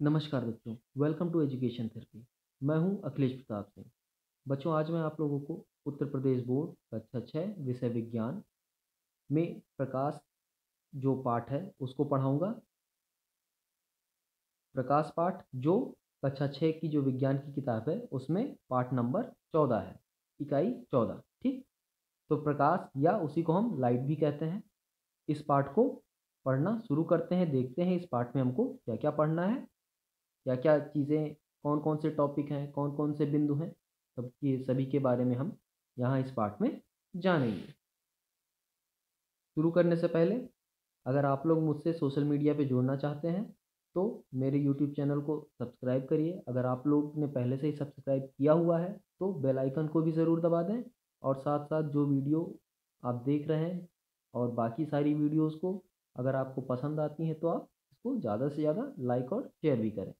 नमस्कार बच्चों, welcome to education therapy. मैं हूं अखिलेश प्रताप सिंह। बच्चों, आज मैं आप लोगों को उत्तर प्रदेश बोर्ड कक्षा 6 विषय विज्ञान में प्रकाश जो पाठ है उसको पढ़ाऊंगा। प्रकाश पाठ जो कक्षा 6 की जो विज्ञान की किताब है उसमें पाठ नंबर 14 है, इकाई 14। ठीक, तो प्रकाश या उसी को हम लाइट भी कहते हैं। इस पाठ को पढ़ना शुरू करते हैं। देखते हैं इस पाठ में हमको क्या क्या पढ़ना है, क्या क्या चीज़ें, कौन कौन से टॉपिक हैं, कौन कौन से बिंदु हैं, सभी के बारे में हम यहाँ इस पाठ में जानेंगे। शुरू करने से पहले अगर आप लोग मुझसे सोशल मीडिया पे जुड़ना चाहते हैं तो मेरे यूट्यूब चैनल को सब्सक्राइब करिए। अगर आप लोग ने पहले से ही सब्सक्राइब किया हुआ है तो बेल आइकन को भी ज़रूर दबा दें, और साथ साथ जो वीडियो आप देख रहे हैं और बाकी सारी वीडियोस को अगर आपको पसंद आती हैं तो आप इसको ज़्यादा से ज़्यादा लाइक और शेयर भी करें।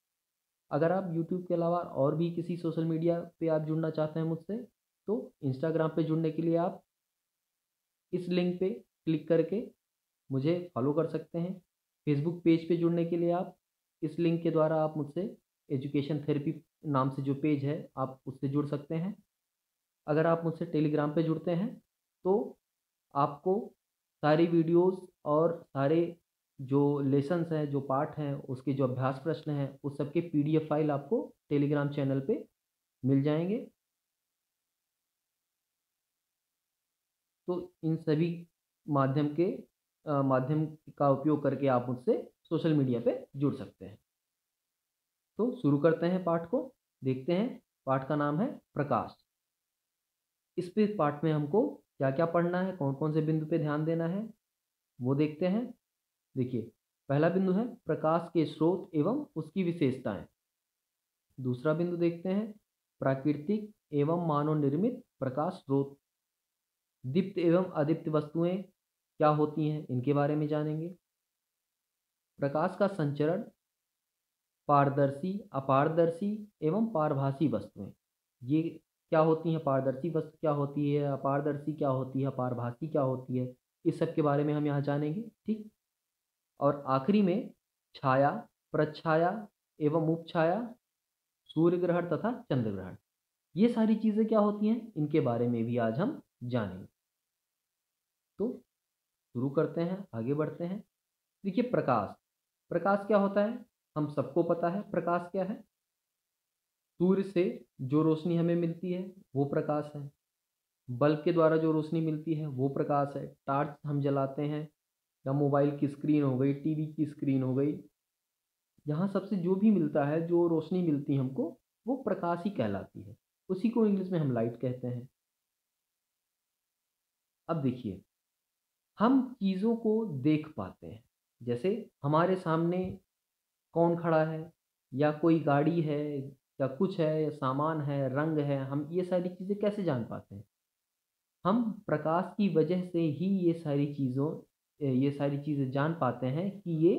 अगर आप यूट्यूब के अलावा और भी किसी सोशल मीडिया पे आप जुड़ना चाहते हैं मुझसे, तो इंस्टाग्राम पे जुड़ने के लिए आप इस लिंक पे क्लिक करके मुझे फॉलो कर सकते हैं। फेसबुक पेज पे जुड़ने के लिए आप इस लिंक के द्वारा आप मुझसे एजुकेशन थेरेपी नाम से जो पेज है आप उससे जुड़ सकते हैं। अगर आप मुझसे टेलीग्राम पे जुड़ते हैं तो आपको सारी वीडियोस और सारे जो लेसन्स हैं, जो पाठ हैं, उसके जो अभ्यास प्रश्न हैं, उस सब के पीडीएफ फाइल आपको टेलीग्राम चैनल पे मिल जाएंगे। तो इन सभी माध्यम का उपयोग करके आप मुझसे सोशल मीडिया पे जुड़ सकते हैं। तो शुरू करते हैं पाठ को। देखते हैं, पाठ का नाम है प्रकाश। इस पे पाठ में हमको क्या क्या पढ़ना है, कौन कौन से बिंदु पे ध्यान देना है, वो देखते हैं। देखिए, पहला बिंदु है प्रकाश के स्रोत एवं उसकी विशेषताएं। दूसरा बिंदु देखते हैं प्राकृतिक एवं मानव निर्मित प्रकाश स्रोत। दीप्त एवं अदीप्त वस्तुएं क्या होती हैं, इनके बारे में जानेंगे। प्रकाश का संचरण, पारदर्शी, अपारदर्शी एवं पारभासी वस्तुएं, ये क्या होती हैं, पारदर्शी वस्तु क्या होती है, अपारदर्शी क्या होती है, पारभासी क्या होती है, इस सब के बारे में हम यहाँ जानेंगे। ठीक, और आखिरी में छाया, प्रछाया एवं उपछाया, सूर्य ग्रहण तथा चंद्र ग्रहण, ये सारी चीज़ें क्या होती हैं, इनके बारे में भी आज हम जानेंगे। तो शुरू करते हैं, आगे बढ़ते हैं। देखिए, प्रकाश, प्रकाश क्या होता है, हम सबको पता है प्रकाश क्या है। सूर्य से जो रोशनी हमें मिलती है वो प्रकाश है। बल्ब के द्वारा जो रोशनी मिलती है वो प्रकाश है। टार्च हम जलाते हैं, या मोबाइल की स्क्रीन हो गई, टीवी की स्क्रीन हो गई, यहाँ सबसे जो भी मिलता है, जो रोशनी मिलती है हमको, वो प्रकाश ही कहलाती है। उसी को इंग्लिश में हम लाइट कहते हैं। अब देखिए, हम चीज़ों को देख पाते हैं। जैसे हमारे सामने कौन खड़ा है, या कोई गाड़ी है, या कुछ है, या सामान है, रंग है, हम ये सारी चीज़ें कैसे जान पाते हैं? हम प्रकाश की वजह से ही ये सारी चीज़ें जान पाते हैं कि ये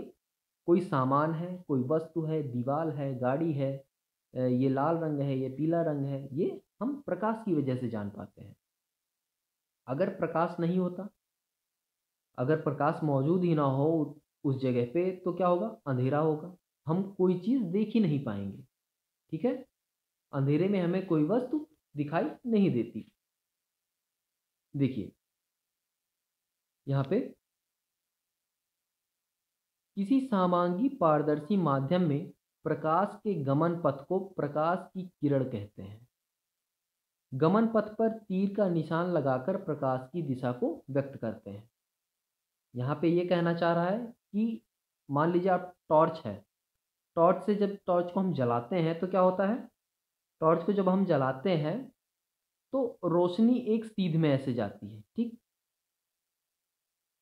कोई सामान है, कोई वस्तु है, दीवार है, गाड़ी है, ये लाल रंग है, ये पीला रंग है, ये हम प्रकाश की वजह से जान पाते हैं। अगर प्रकाश नहीं होता, अगर प्रकाश मौजूद ही ना हो उस जगह पे, तो क्या होगा, अंधेरा होगा। हम कोई चीज़ देख ही नहीं पाएंगे। ठीक है, अंधेरे में हमें कोई वस्तु दिखाई नहीं देती। देखिए, यहाँ पे किसी समांगी पारदर्शी माध्यम में प्रकाश के गमन पथ को प्रकाश की किरण कहते हैं। गमन पथ पर तीर का निशान लगाकर प्रकाश की दिशा को व्यक्त करते हैं। यहाँ पे ये कहना चाह रहा है कि मान लीजिए आप टॉर्च है, टॉर्च से जब टॉर्च को हम जलाते हैं तो क्या होता है, टॉर्च को जब हम जलाते हैं तो रोशनी एक सीध में ऐसे जाती है। ठीक,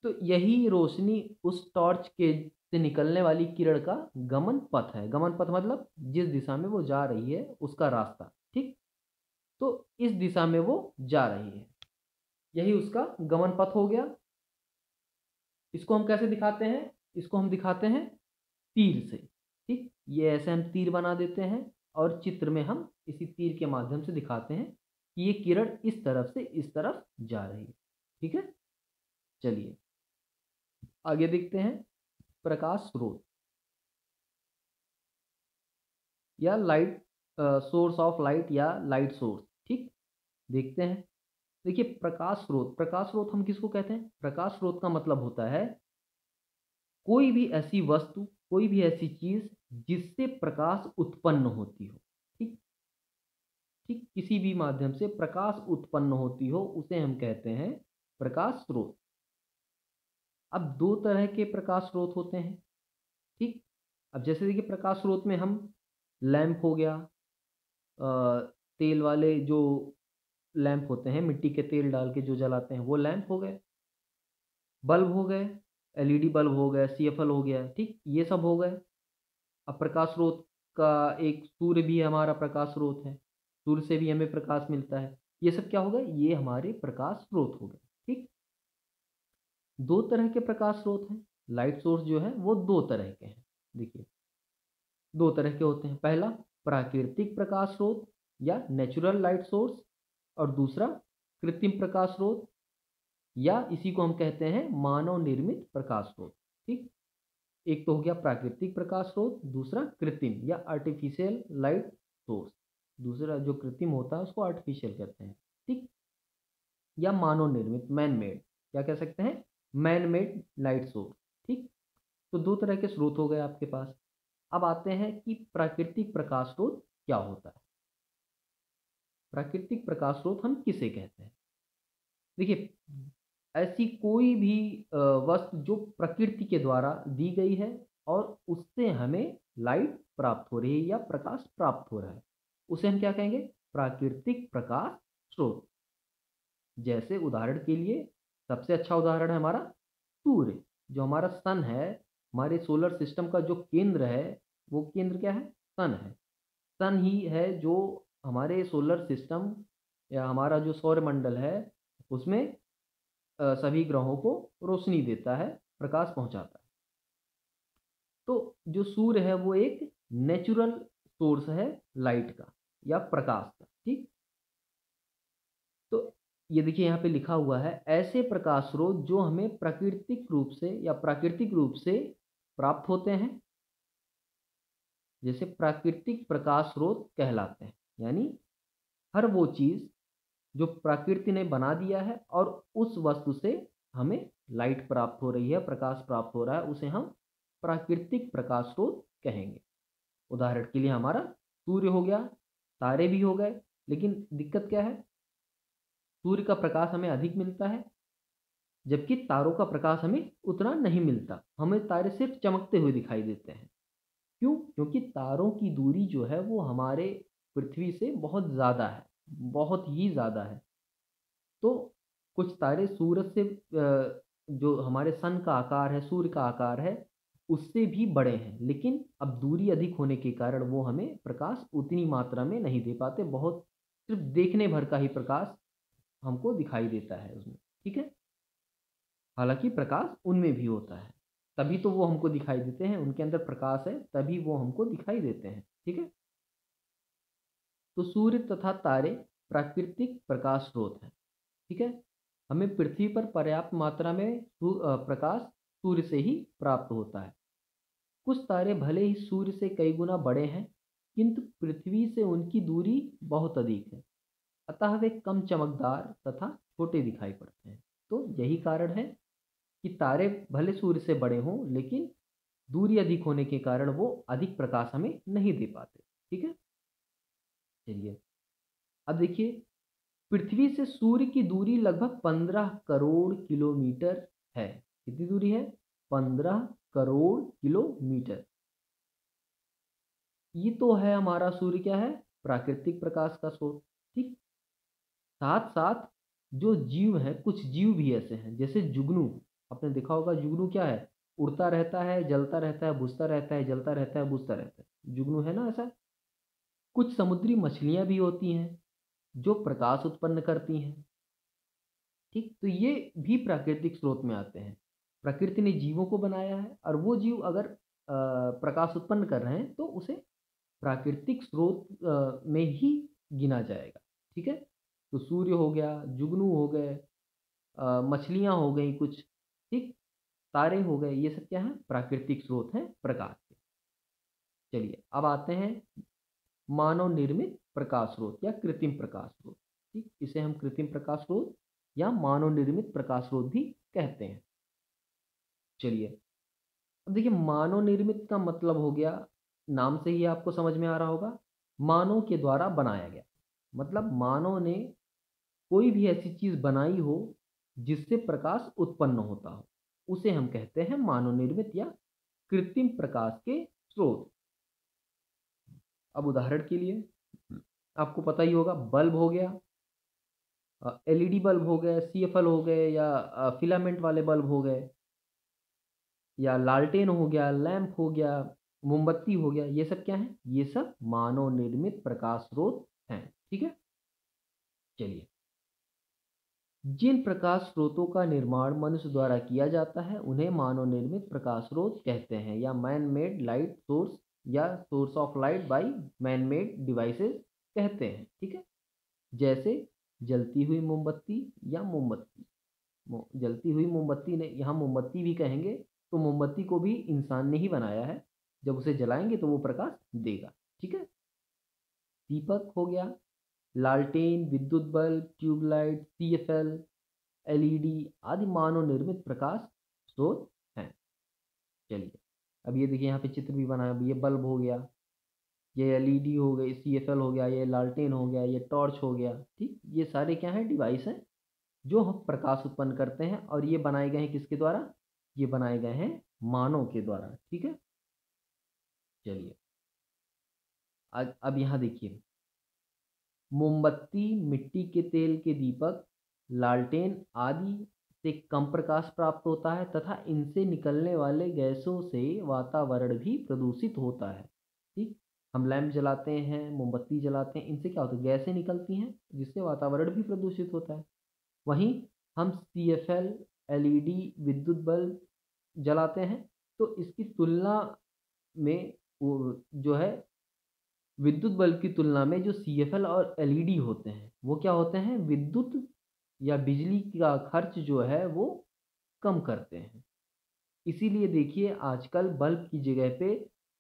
तो यही रोशनी उस टॉर्च के से निकलने वाली किरण का गमन पथ है। गमन पथ मतलब जिस दिशा में वो जा रही है उसका रास्ता। ठीक, तो इस दिशा में वो जा रही है, यही उसका गमन पथ हो गया। इसको हम कैसे दिखाते हैं, इसको हम दिखाते हैं तीर से। ठीक, ये ऐसे हम तीर बना देते हैं और चित्र में हम इसी तीर के माध्यम से दिखाते हैं कि ये किरण इस तरफ से इस तरफ जा रही है। ठीक है, चलिए आगे देखते हैं। प्रकाश स्रोत, या लाइट सोर्स ऑफ लाइट या लाइट सोर्स। ठीक, देखते हैं। देखिए प्रकाश स्रोत हम किसको कहते हैं? प्रकाश स्रोत का मतलब होता है कोई भी ऐसी वस्तु, कोई भी ऐसी चीज जिससे प्रकाश उत्पन्न होती हो। ठीक, ठीक, किसी भी माध्यम से प्रकाश उत्पन्न होती हो उसे हम कहते हैं प्रकाश स्रोत। अब दो तरह के प्रकाश स्रोत होते हैं। ठीक, अब जैसे देखिए प्रकाश स्रोत में हम लैंप हो गया, अ, तेल वाले जो लैंप होते हैं, मिट्टी के तेल डाल के जो जलाते हैं वो लैंप हो गए, बल्ब हो गए, एलईडी बल्ब हो गए, सीएफएल हो गया। ठीक, ये सब हो गए। अब प्रकाश स्रोत का एक सूर्य भी हमारा प्रकाश स्रोत है, सूर्य से भी हमें प्रकाश मिलता है। ये सब क्या हो गए? ये हमारे प्रकाश स्रोत हो गए। ठीक, दो तरह के प्रकाश स्रोत हैं। लाइट सोर्स जो है वो दो तरह के हैं। देखिए दो तरह के होते हैं। पहला प्राकृतिक प्रकाश स्रोत या नेचुरल लाइट सोर्स, और दूसरा कृत्रिम प्रकाश स्रोत या इसी को हम कहते हैं मानव निर्मित प्रकाश स्रोत। ठीक, एक तो हो गया प्राकृतिक प्रकाश स्रोत, दूसरा कृत्रिम या आर्टिफिशियल लाइट सोर्स। दूसरा जो कृत्रिम होता है उसको आर्टिफिशियल कहते हैं। ठीक, या मानव निर्मित, मैन मेड, क्या कह सकते हैं? Man made light source. ठीक, तो दो तरह के स्रोत हो गए आपके पास। अब आते हैं कि प्राकृतिक प्रकाश स्रोत क्या होता है। प्राकृतिक प्रकाश स्रोत हम किसे कहते हैं? देखिए ऐसी कोई भी वस्तु जो प्रकृति के द्वारा दी गई है और उससे हमें लाइट प्राप्त हो रही है या प्रकाश प्राप्त हो रहा है, उसे हम क्या कहेंगे? प्राकृतिक प्रकाश स्रोत। जैसे उदाहरण के लिए सबसे अच्छा उदाहरण है हमारा सूर्य, जो हमारा सन है। हमारे सोलर सिस्टम का जो केंद्र है वो केंद्र क्या है? सन है। सन ही है जो हमारे सोलर सिस्टम या हमारा जो सौरमंडल है उसमें सभी ग्रहों को रोशनी देता है, प्रकाश पहुंचाता है। तो जो सूर्य है वो एक नेचुरल सोर्स है लाइट का या प्रकाश का। ठीक, तो ये देखिए यहाँ पे लिखा हुआ है ऐसे प्रकाश स्रोत जो हमें प्राकृतिक रूप से प्राप्त होते हैं, जैसे प्राकृतिक प्रकाश स्रोत कहलाते हैं। यानी हर वो चीज जो प्रकृति ने बना दिया है और उस वस्तु से हमें लाइट प्राप्त हो रही है, प्रकाश प्राप्त हो रहा है, उसे हम प्राकृतिक प्रकाश स्रोत कहेंगे। उदाहरण के लिए हमारा सूर्य हो गया, तारे भी हो गए। लेकिन दिक्कत क्या है? सूर्य का प्रकाश हमें अधिक मिलता है, जबकि तारों का प्रकाश हमें उतना नहीं मिलता। हमें तारे सिर्फ चमकते हुए दिखाई देते हैं। क्यों? क्योंकि तारों की दूरी जो है वो हमारे पृथ्वी से बहुत ज़्यादा है, बहुत ही ज़्यादा है। तो कुछ तारे सूरज से जो हमारे सन का आकार है, सूर्य का आकार है, उससे भी बड़े हैं, लेकिन अब दूरी अधिक होने के कारण वो हमें प्रकाश उतनी मात्रा में नहीं दे पाते। बहुत सिर्फ देखने भर का ही प्रकाश हमको दिखाई देता है उसमें। ठीक है, हालांकि प्रकाश उनमें भी होता है, तभी तो वो हमको दिखाई देते हैं। उनके अंदर प्रकाश है तभी वो हमको दिखाई देते हैं। ठीक है, तो सूर्य तथा तारे प्राकृतिक प्रकाश स्रोत हैं। ठीक है, हमें पृथ्वी पर पर्याप्त मात्रा में प्रकाश सूर्य से ही प्राप्त होता है। कुछ तारे भले ही सूर्य से कई गुना बड़े हैं, किंतु पृथ्वी से उनकी दूरी बहुत अधिक है, अतः वे कम चमकदार तथा छोटे दिखाई पड़ते हैं। तो यही कारण है कि तारे भले सूर्य से बड़े हों, लेकिन दूरी अधिक होने के कारण वो अधिक प्रकाश हमें नहीं दे पाते। ठीक है, चलिए अब देखिए पृथ्वी से सूर्य की दूरी लगभग 15 करोड़ किलोमीटर है। कितनी दूरी है? 15 करोड़ किलोमीटर। ये तो है हमारा सूर्य क्या है? प्राकृतिक प्रकाश का स्रोत। ठीक, साथ साथ जो जीव है, कुछ जीव भी ऐसे हैं जैसे जुगनू। आपने देखा होगा जुगनू क्या है? उड़ता रहता है, जलता रहता है, बुझता रहता है, जलता रहता है, बुझता रहता है। जुगनू है ना ऐसा। कुछ समुद्री मछलियां भी होती हैं जो प्रकाश उत्पन्न करती हैं। ठीक, तो ये भी प्राकृतिक स्रोत में आते हैं। प्रकृति ने जीवों को बनाया है और वो जीव अगर प्रकाश उत्पन्न कर रहे हैं तो उसे प्राकृतिक स्रोत में ही गिना जाएगा। ठीक है, तो सूर्य हो गया, जुगनू हो गए, मछलियां हो गई कुछ। ठीक, तारे हो गए, ये सब क्या है? प्राकृतिक स्रोत हैं प्रकाश के। चलिए अब आते हैं मानव निर्मित प्रकाश स्रोत या कृत्रिम प्रकाश स्रोत। ठीक, इसे हम कृत्रिम प्रकाश स्रोत या मानव निर्मित प्रकाश स्रोत भी कहते हैं। चलिए, अब देखिए, मानव निर्मित का मतलब हो गया, नाम से ही आपको समझ में आ रहा होगा, मानव के द्वारा बनाया गया। मतलब मानव ने कोई भी ऐसी चीज बनाई हो जिससे प्रकाश उत्पन्न होता हो, उसे हम कहते हैं मानव निर्मित या कृत्रिम प्रकाश के स्रोत। अब उदाहरण के लिए आपको पता ही होगा, बल्ब हो गया, एलईडी बल्ब हो गए, सीएफएल हो गए, या फिलामेंट वाले बल्ब हो गए, या लालटेन हो गया, लैंप हो गया, मोमबत्ती हो गया। ये सब क्या है? ये सब मानव निर्मित प्रकाश स्रोत हैं। ठीक है, चलिए, जिन प्रकाश स्रोतों का निर्माण मनुष्य द्वारा किया जाता है उन्हें मानव निर्मित प्रकाश स्रोत कहते हैं, या मैन मेड लाइट सोर्स या source of light by man made devices कहते हैं। ठीक है, जैसे जलती हुई मोमबत्ती या मोमबत्ती। जलती हुई मोमबत्ती ने, यहाँ मोमबत्ती भी कहेंगे, तो मोमबत्ती को भी इंसान ने ही बनाया है। जब उसे जलाएंगे तो वो प्रकाश देगा। ठीक है, दीपक हो गया, लालटेन, विद्युत बल्ब, ट्यूबलाइट, सीएफएल, एलईडी आदि मानव निर्मित प्रकाश स्रोत हैं। चलिए, अब ये देखिए, यहाँ पे चित्र भी बना है। ये बल्ब हो गया, ये एलईडी हो गई, सीएफएल हो गया, ये लालटेन हो गया, ये टॉर्च हो गया। ठीक, ये सारे क्या हैं? डिवाइस हैं जो हम प्रकाश उत्पन्न करते हैं, और ये बनाए गए हैं किसके द्वारा? ये बनाए गए हैं मानव के द्वारा। ठीक है, चलिए, आज अब यहाँ देखिए, मोमबत्ती, मिट्टी के तेल के दीपक, लालटेन आदि से कम प्रकाश प्राप्त होता है तथा इनसे निकलने वाले गैसों से वातावरण भी प्रदूषित होता है। ठीक, हम लैंप जलाते हैं, मोमबत्ती जलाते हैं, इनसे क्या होता है? गैसें निकलती हैं जिससे वातावरण भी प्रदूषित होता है। वहीं हम सीएफएल, एलईडी, विद्युत बल्ब जलाते हैं, तो इसकी तुलना में वो जो है, विद्युत बल्ब की तुलना में जो सीएफएल और एलईडी होते हैं वो क्या होते हैं? विद्युत या बिजली का खर्च जो है वो कम करते हैं। इसीलिए देखिए, आजकल बल्ब की जगह पे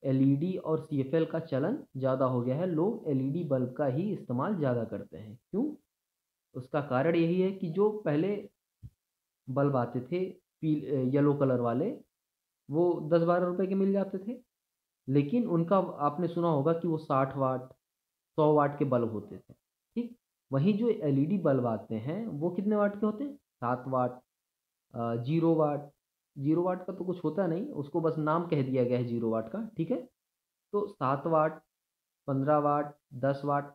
एलईडी और सीएफएल का चलन ज़्यादा हो गया है। लोग एलईडी बल्ब का ही इस्तेमाल ज़्यादा करते हैं। क्यों? उसका कारण यही है कि जो पहले बल्ब आते थे येलो कलर वाले, वो 10-12 रुपए के मिल जाते थे, लेकिन उनका आपने सुना होगा कि वो 60 वाट 100 वाट के बल्ब होते थे। ठीक, वहीं जो एलईडी बल्ब आते हैं वो कितने वाट के होते हैं? 7 वाट, 0 वाट। 0 वाट का तो कुछ होता नहीं, उसको बस नाम कह दिया गया है 0 वाट का। ठीक है, तो 7 वाट, 15 वाट, 10 वाट,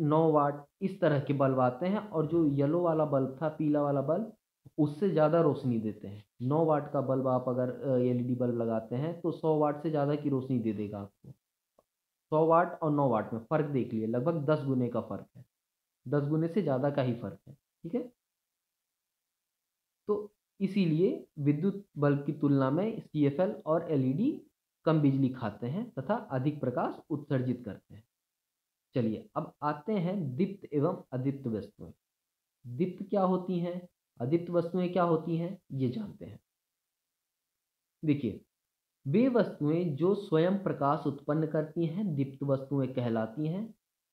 9 वाट, इस तरह के बल्ब आते हैं। और जो येलो वाला बल्ब था, पीला वाला बल्ब, उससे ज़्यादा रोशनी देते हैं। 9 वाट का बल्ब आप अगर एलईडी बल्ब लगाते हैं तो 100 वाट से ज़्यादा की रोशनी दे देगा आपको। 100 वाट और 9 वाट में फ़र्क देख लिए, लगभग 10 गुने का फ़र्क है। 10 गुने से ज़्यादा का ही फ़र्क है। ठीक है, तो इसीलिए विद्युत बल्ब की तुलना में सीएफएल और एलईडी कम बिजली खाते हैं तथा अधिक प्रकाश उत्सर्जित करते हैं। चलिए, अब आते हैं दीप्त एवं अदीप्त वस्तुएं। दीप्त क्या होती हैं, अदीप्त वस्तुएं क्या होती हैं, ये जानते हैं। देखिए, वे वस्तुएं जो स्वयं प्रकाश उत्पन्न करती हैं दीप्त वस्तुएं कहलाती हैं।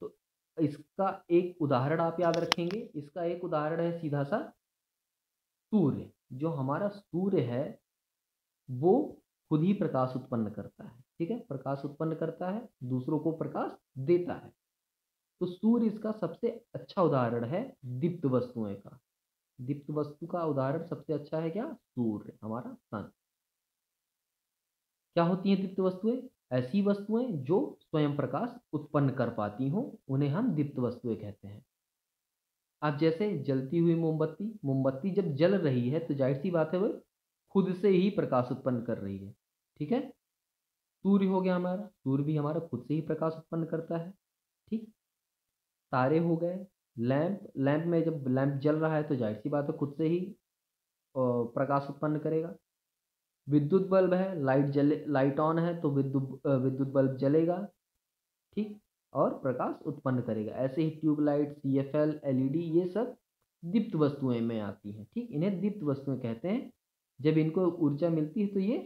तो इसका एक उदाहरण आप याद रखेंगे। इसका एक उदाहरण है सीधा सा सूर्य। जो हमारा सूर्य है वो खुद ही प्रकाश उत्पन्न करता है। ठीक है, प्रकाश उत्पन्न करता है, दूसरों को प्रकाश देता है। तो सूर्य इसका सबसे अच्छा उदाहरण है दीप्त वस्तुएं का। दीप्त वस्तु का उदाहरण सबसे अच्छा है क्या? सूर्य, हमारा सन। क्या होती हैं दीप्त वस्तुएं? ऐसी वस्तुएं जो स्वयं प्रकाश उत्पन्न कर पाती हों, उन्हें हम दीप्त वस्तुएं कहते हैं। अब जैसे जलती हुई मोमबत्ती, मोमबत्ती जब जल रही है तो जाहिर सी बात है वो खुद से ही प्रकाश उत्पन्न कर रही है। ठीक है, सूर्य हो गया हमारा, सूर्य भी हमारा खुद से ही प्रकाश उत्पन्न करता है। ठीक, तारे हो गए, लैंप, लैंप में जब लैंप जल रहा है तो जाहिर सी बात है खुद से ही प्रकाश उत्पन्न करेगा। विद्युत बल्ब है, लाइट जले, लाइट ऑन है तो विद्युत बल्ब जलेगा। ठीक, और प्रकाश उत्पन्न करेगा। ऐसे ही ट्यूबलाइट, सीएफएल, एलईडी, ये सब दीप्त वस्तुएं में आती हैं। ठीक, इन्हें दीप्त वस्तुएं कहते हैं। जब इनको ऊर्जा मिलती है तो ये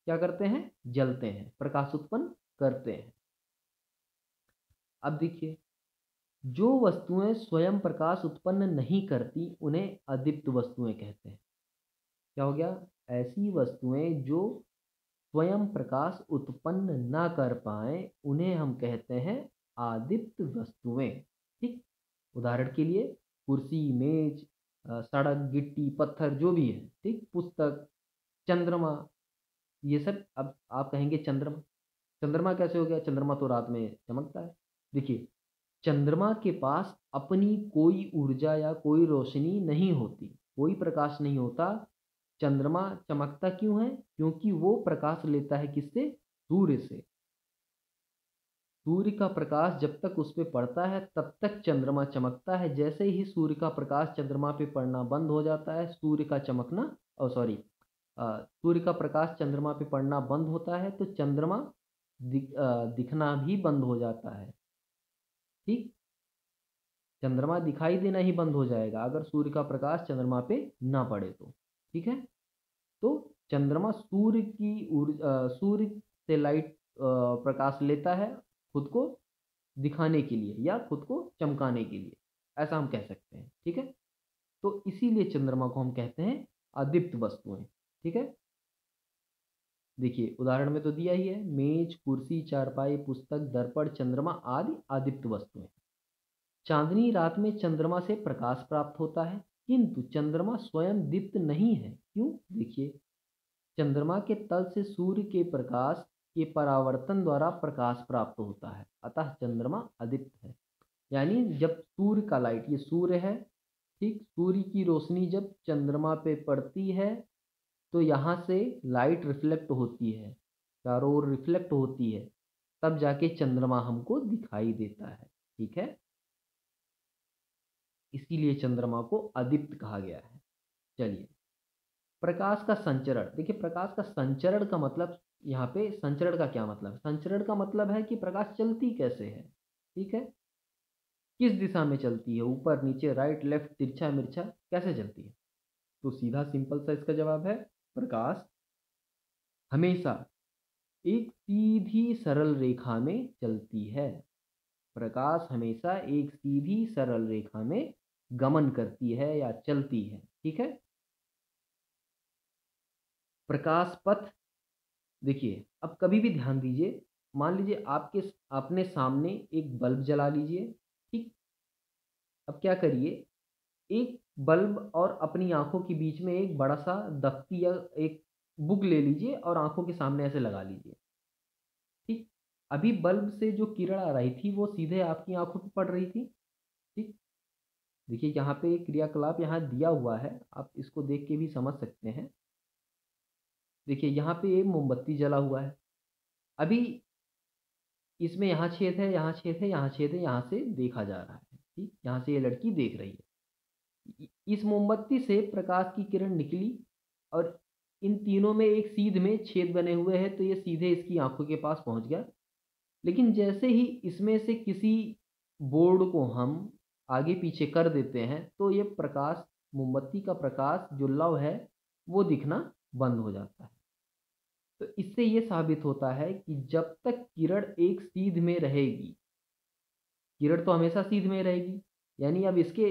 क्या करते हैं? जलते हैं, प्रकाश उत्पन्न करते हैं। अब देखिए, जो वस्तुएं स्वयं प्रकाश उत्पन्न नहीं करती उन्हें अदीप्त वस्तुएं कहते हैं। क्या हो गया? ऐसी वस्तुएं जो स्वयं प्रकाश उत्पन्न ना कर पाए उन्हें हम कहते हैं आदीप्त वस्तुएं। ठीक, उदाहरण के लिए कुर्सी, मेज, सड़क, गिट्टी, पत्थर, जो भी है, ठीक, पुस्तक, चंद्रमा, ये सब। अब आप कहेंगे चंद्रमा, चंद्रमा कैसे हो गया? चंद्रमा तो रात में चमकता है। देखिए, चंद्रमा के पास अपनी कोई ऊर्जा या कोई रोशनी नहीं होती, कोई प्रकाश नहीं होता। चंद्रमा चमकता क्यों है? क्योंकि वो प्रकाश लेता है किससे? सूर्य से। सूर्य का प्रकाश जब तक उस पे पड़ता है तब तक चंद्रमा चमकता है। जैसे ही सूर्य का प्रकाश चंद्रमा पे पड़ना बंद हो जाता है, सूर्य का चमकना, सॉरी, सूर्य का प्रकाश चंद्रमा पे पड़ना बंद होता है तो चंद्रमा दिखना भी बंद हो जाता है। ठीक, चंद्रमा दिखाई देना ही बंद हो जाएगा अगर सूर्य का प्रकाश चंद्रमा पे ना पड़े तो। ठीक है, तो चंद्रमा सूर्य से लाइट प्रकाश लेता है खुद को दिखाने के लिए या खुद को चमकाने के लिए, ऐसा हम कह सकते हैं। ठीक है, तो इसीलिए चंद्रमा को हम कहते हैं अदीप्त वस्तुएं। ठीक है, देखिए उदाहरण में तो दिया ही है, मेज, कुर्सी, चारपाई, पुस्तक, दर्पण, चंद्रमा आदि अदीप्त वस्तुएं। चांदनी रात में चंद्रमा से प्रकाश प्राप्त होता है किंतु चंद्रमा स्वयं दीप्त नहीं है। क्यों? देखिए, चंद्रमा के तल से सूर्य के प्रकाश के परावर्तन द्वारा प्रकाश प्राप्त होता है, अतः चंद्रमा अदीप्त है। यानी जब सूर्य का लाइट, ये सूर्य है, ठीक, सूर्य की रोशनी जब चंद्रमा पे पड़ती है तो यहाँ से लाइट रिफ्लेक्ट होती है, चारों ओर रिफ्लेक्ट होती है, तब जाके चंद्रमा हमको दिखाई देता है। ठीक है, इसीलिए चंद्रमा को अदीप्त कहा गया है। चलिए, प्रकाश का संचरण। देखिए, प्रकाश का संचरण का मतलब, यहाँ पे संचरण का क्या मतलब? संचरण का मतलब है कि प्रकाश चलती कैसे है। ठीक है, किस दिशा में चलती है, ऊपर, नीचे, राइट, लेफ्ट, तिरछा, मिर्चा, कैसे चलती है? तो सीधा सिंपल सा इसका जवाब है, प्रकाश हमेशा एक सीधी सरल रेखा में चलती है। प्रकाश हमेशा एक सीधी सरल रेखा में गमन करती है या चलती है। ठीक है, प्रकाश पथ। देखिए, अब कभी भी ध्यान दीजिए, मान लीजिए आपने सामने एक बल्ब जला लीजिए। ठीक, अब क्या करिए, एक बल्ब और अपनी आंखों के बीच में एक बड़ा सा दफ्ती या एक बुक ले लीजिए और आंखों के सामने ऐसे लगा लीजिए। ठीक, अभी बल्ब से जो किरण आ रही थी वो सीधे आपकी आंखों पर पड़ रही थी। ठीक, देखिए यहाँ पे एक क्रियाकलाप यहाँ दिया हुआ है, आप इसको देख के भी समझ सकते हैं। देखिए यहाँ पे एक मोमबत्ती जला हुआ है, अभी इसमें यहाँ छेद है, यहाँ छेद है, यहाँ छेद है, यहाँ से देखा जा रहा है। ठीक, यहाँ से ये लड़की देख रही है। इस मोमबत्ती से प्रकाश की किरण निकली और इन तीनों में एक सीध में छेद बने हुए हैं तो ये सीधे इसकी आंखों के पास पहुंच गया। लेकिन जैसे ही इसमें से किसी बोर्ड को हम आगे पीछे कर देते हैं तो ये प्रकाश, मोमबत्ती का प्रकाश जो लव है, वो दिखना बंद हो जाता है। तो इससे ये साबित होता है कि जब तक किरण एक सीध में रहेगी, किरण तो हमेशा सीध में रहेगी, यानी अब इसके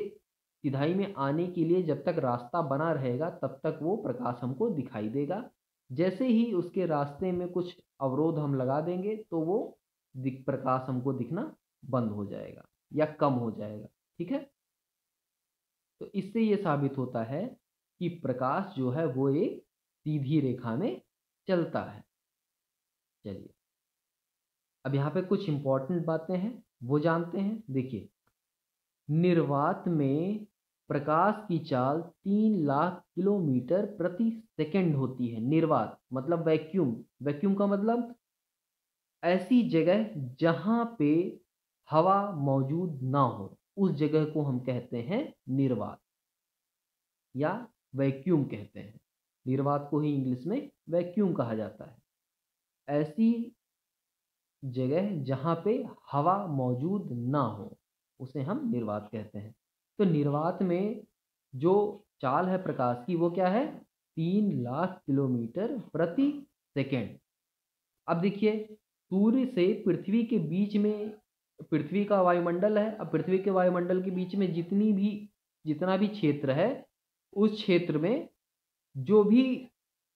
सिधाई में आने के लिए जब तक रास्ता बना रहेगा तब तक वो प्रकाश हमको दिखाई देगा। जैसे ही उसके रास्ते में कुछ अवरोध हम लगा देंगे तो वो प्रकाश हमको दिखना बंद हो जाएगा या कम हो जाएगा। ठीक है, तो इससे ये साबित होता है कि प्रकाश जो है वो एक सीधी रेखा में चलता है। चलिए, अब यहाँ पे कुछ इंपॉर्टेंट बातें हैं वो जानते हैं। देखिए, निर्वात में प्रकाश की चाल 3 लाख किलोमीटर प्रति सेकंड होती है। निर्वात मतलब वैक्यूम, वैक्यूम का मतलब ऐसी जगह जहां पे हवा मौजूद ना हो, उस जगह को हम कहते हैं निर्वात या वैक्यूम कहते हैं। निर्वात को ही इंग्लिश में वैक्यूम कहा जाता है, ऐसी जगह जहां पे हवा मौजूद ना हो उसे हम निर्वात कहते हैं। तो निर्वात में जो चाल है प्रकाश की वो क्या है? 3 लाख किलोमीटर प्रति सेकेंड। अब देखिए, सूर्य से पृथ्वी के बीच में पृथ्वी का वायुमंडल है। अब पृथ्वी के वायुमंडल के बीच में जितना भी क्षेत्र है, उस क्षेत्र में जो भी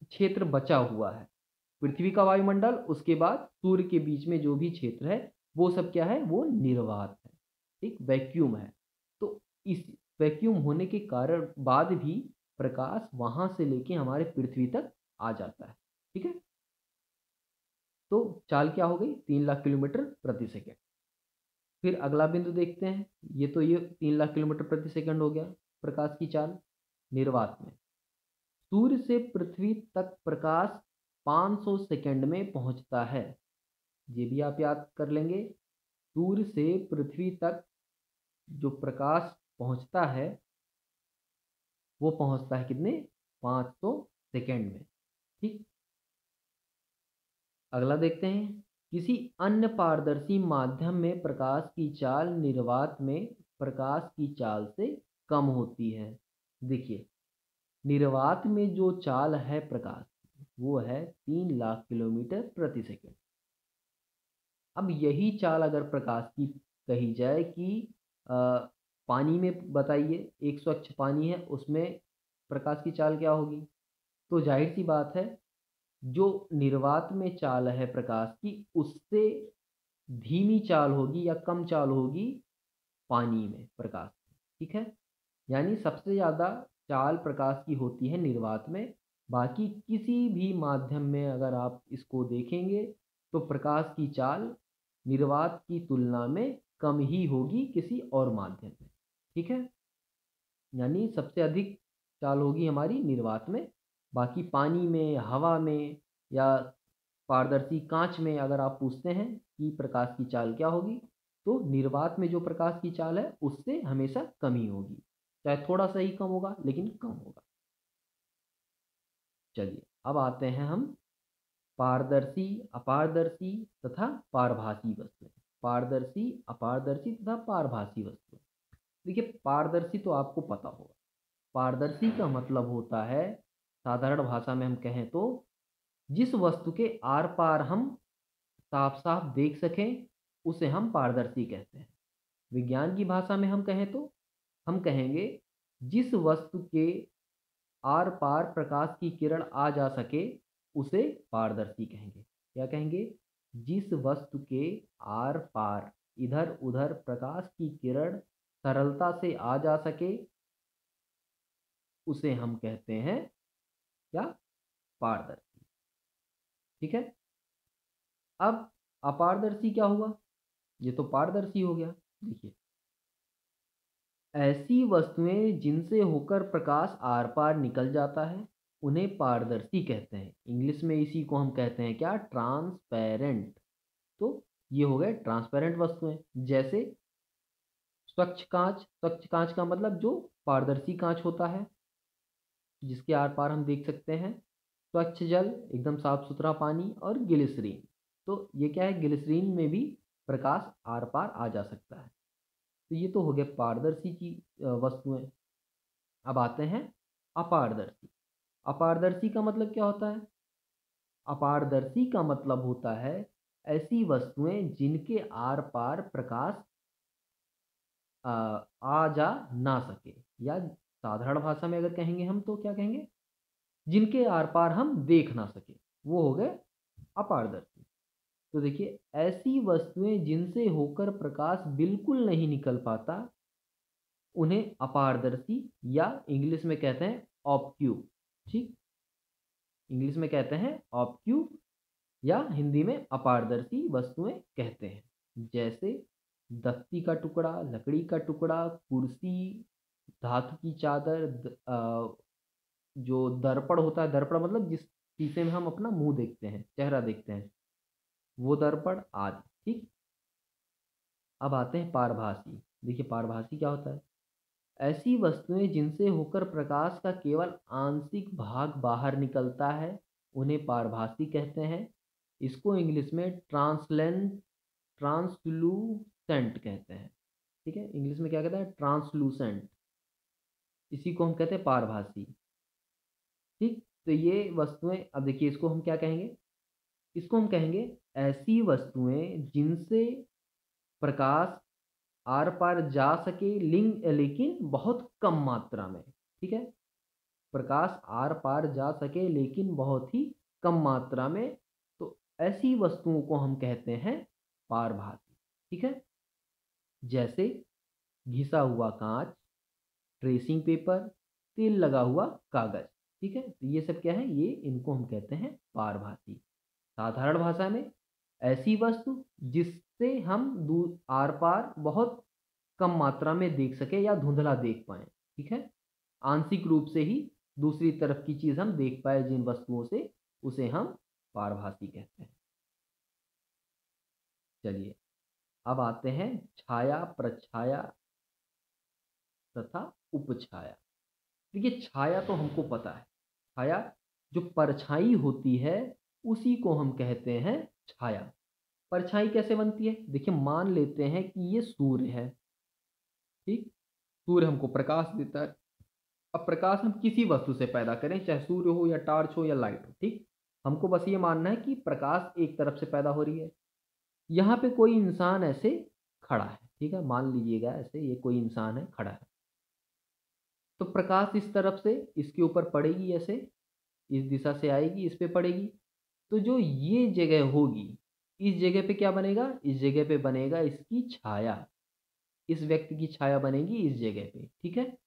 क्षेत्र बचा हुआ है, पृथ्वी का वायुमंडल, उसके बाद सूर्य के बीच में जो भी क्षेत्र है, वो सब क्या है, वो निर्वात है, ठीक, वैक्यूम है। तो इस वैक्यूम होने के कारण बाद भी प्रकाश वहां से लेके हमारे पृथ्वी तक आ जाता है, ठीक है। तो चाल क्या हो गई, 3 लाख किलोमीटर प्रति सेकेंड। फिर अगला बिंदु देखते हैं। ये 3 लाख किलोमीटर प्रति सेकंड हो गया प्रकाश की चाल निर्वात में। सूर्य से पृथ्वी तक प्रकाश 500 सेकंड में पहुंचता है। ये भी आप याद कर लेंगे। सूर्य से पृथ्वी तक जो प्रकाश पहुंचता है, वो पहुंचता है कितने, 500 सेकंड में, ठीक। अगला देखते हैं। किसी अन्य पारदर्शी माध्यम में प्रकाश की चाल निर्वात में प्रकाश की चाल से कम होती है। देखिए, निर्वात में जो चाल है प्रकाश, वो है 3 लाख किलोमीटर प्रति सेकंड। अब यही चाल अगर प्रकाश की कही जाए कि पानी में बताइए, एक स्वच्छ पानी है, उसमें प्रकाश की चाल क्या होगी, तो जाहिर सी बात है, जो निर्वात में चाल है प्रकाश की, उससे धीमी चाल होगी या कम चाल होगी पानी में प्रकाश, ठीक है। यानी सबसे ज़्यादा चाल प्रकाश की होती है निर्वात में। बाकी किसी भी माध्यम में अगर आप इसको देखेंगे तो प्रकाश की चाल निर्वात की तुलना में कम ही होगी किसी और माध्यम में, ठीक है। यानी सबसे अधिक चाल होगी हमारी निर्वात में। बाकी पानी में, हवा में या पारदर्शी कांच में अगर आप पूछते हैं कि प्रकाश की चाल क्या होगी, तो निर्वात में जो प्रकाश की चाल है उससे हमेशा कम ही होगी, चाहे थोड़ा सा ही कम होगा लेकिन कम होगा। चलिए, अब आते हैं हम पारदर्शी, अपारदर्शी तथा पारभासी वस्तुएं। पारदर्शी, अपारदर्शी तथा पारभासी वस्तुएं। देखिए, पारदर्शी तो आपको पता होगा। पारदर्शी का मतलब होता है, साधारण भाषा में हम कहें तो, जिस वस्तु के आर पार हम साफ साफ देख सकें, उसे हम पारदर्शी कहते हैं। विज्ञान की भाषा में हम कहें तो हम कहेंगे, जिस वस्तु के आर पार प्रकाश की किरण आ जा सके, उसे पारदर्शी कहेंगे। क्या कहेंगे, जिस वस्तु के आर पार इधर उधर प्रकाश की किरण सरलता से आ जा सके, उसे हम कहते हैं क्या, पारदर्शी, ठीक है। अब अपारदर्शी क्या हुआ, ये तो पारदर्शी हो गया। देखिए, ऐसी वस्तुएं जिनसे होकर प्रकाश आर पार निकल जाता है, उन्हें पारदर्शी कहते हैं। इंग्लिश में इसी को हम कहते हैं क्या, ट्रांसपेरेंट। तो ये हो गए ट्रांसपेरेंट वस्तुएं। जैसे स्वच्छ कांच। स्वच्छ कांच का मतलब जो पारदर्शी कांच होता है, जिसके आर पार हम देख सकते हैं। स्वच्छ जल, एकदम साफ सुथरा पानी। और ग्लिसरीन, तो ये क्या है, ग्लिसरीन में भी प्रकाश आर पार आ जा सकता है। तो ये तो हो गया पारदर्शी की वस्तुएं। अब आते हैं अपारदर्शी। अपारदर्शी का मतलब क्या होता है, अपारदर्शी का मतलब होता है ऐसी वस्तुएं जिनके आर पार प्रकाश आ जा ना सके, या साधारण भाषा में अगर कहेंगे हम तो क्या कहेंगे, जिनके आर पार हम देख ना सके, वो हो गए अपारदर्शी। तो देखिए, ऐसी वस्तुएं जिनसे होकर प्रकाश बिल्कुल नहीं निकल पाता, उन्हें अपारदर्शी या इंग्लिश में कहते हैं ऑब्क्यूब, ठीक। इंग्लिश में कहते हैं ऑब्क्यूब या हिंदी में अपारदर्शी वस्तुएं कहते हैं। जैसे दफ्ती का टुकड़ा, लकड़ी का टुकड़ा, कुर्सी, धातु की चादर, जो दर्पण होता है, दर्पण मतलब जिस शीशे में हम अपना मुंह देखते हैं, चेहरा देखते हैं, वो दर्पण आदि, ठीक। अब आते हैं पारभासी। देखिए, पारभासी क्या होता है, ऐसी वस्तुएं जिनसे होकर प्रकाश का केवल आंशिक भाग बाहर निकलता है, उन्हें पारभासी कहते हैं। इसको इंग्लिश में ट्रांसलूसेंट कहते हैं, ठीक है। इंग्लिश में क्या कहते हैं, ट्रांसलूसेंट। इसी को हम कहते हैं पारभासी, ठीक। तो ये वस्तुएं, अब देखिए इसको हम क्या कहेंगे, इसको हम कहेंगे ऐसी वस्तुएं जिनसे प्रकाश आर पार जा सके लेकिन बहुत कम मात्रा में, ठीक है। प्रकाश आर पार जा सके लेकिन बहुत ही कम मात्रा में, तो ऐसी वस्तुओं को हम कहते हैं पारभासी, ठीक है। जैसे घिसा हुआ कांच, ट्रेसिंग पेपर, तेल लगा हुआ कागज, ठीक है। तो ये सब क्या है, ये इनको हम कहते हैं पारभासी। साधारण भाषा में ऐसी वस्तु जिससे हम दूर आर पार बहुत कम मात्रा में देख सके या धुंधला देख पाए, ठीक है। आंशिक रूप से ही दूसरी तरफ की चीज हम देख पाए जिन वस्तुओं से, उसे हम पारभासी कहते हैं। चलिए अब आते हैं छाया, प्रछाया तथा उपछाया। देखिए छाया तो हमको पता है, छाया जो परछाई होती है उसी को हम कहते हैं छाया। परछाई कैसे बनती है, देखिए मान लेते हैं कि ये सूर्य है, ठीक। सूर्य हमको प्रकाश देता है। अब प्रकाश हम किसी वस्तु से पैदा करें, चाहे सूर्य हो या टार्च हो या लाइट हो, ठीक। हमको बस ये मानना है कि प्रकाश एक तरफ से पैदा हो रही है। यहाँ पे कोई इंसान ऐसे खड़ा है, ठीक है, मान लीजिएगा ऐसे ये कोई इंसान है खड़ा है, तो प्रकाश इस तरफ से इसके ऊपर पड़ेगी, ऐसे इस दिशा से आएगी, इस पे पड़ेगी। तो जो ये जगह होगी, इस जगह पे क्या बनेगा, इस जगह पे बनेगा इसकी छाया। इस व्यक्ति की छाया बनेगी इस जगह पे, ठीक है।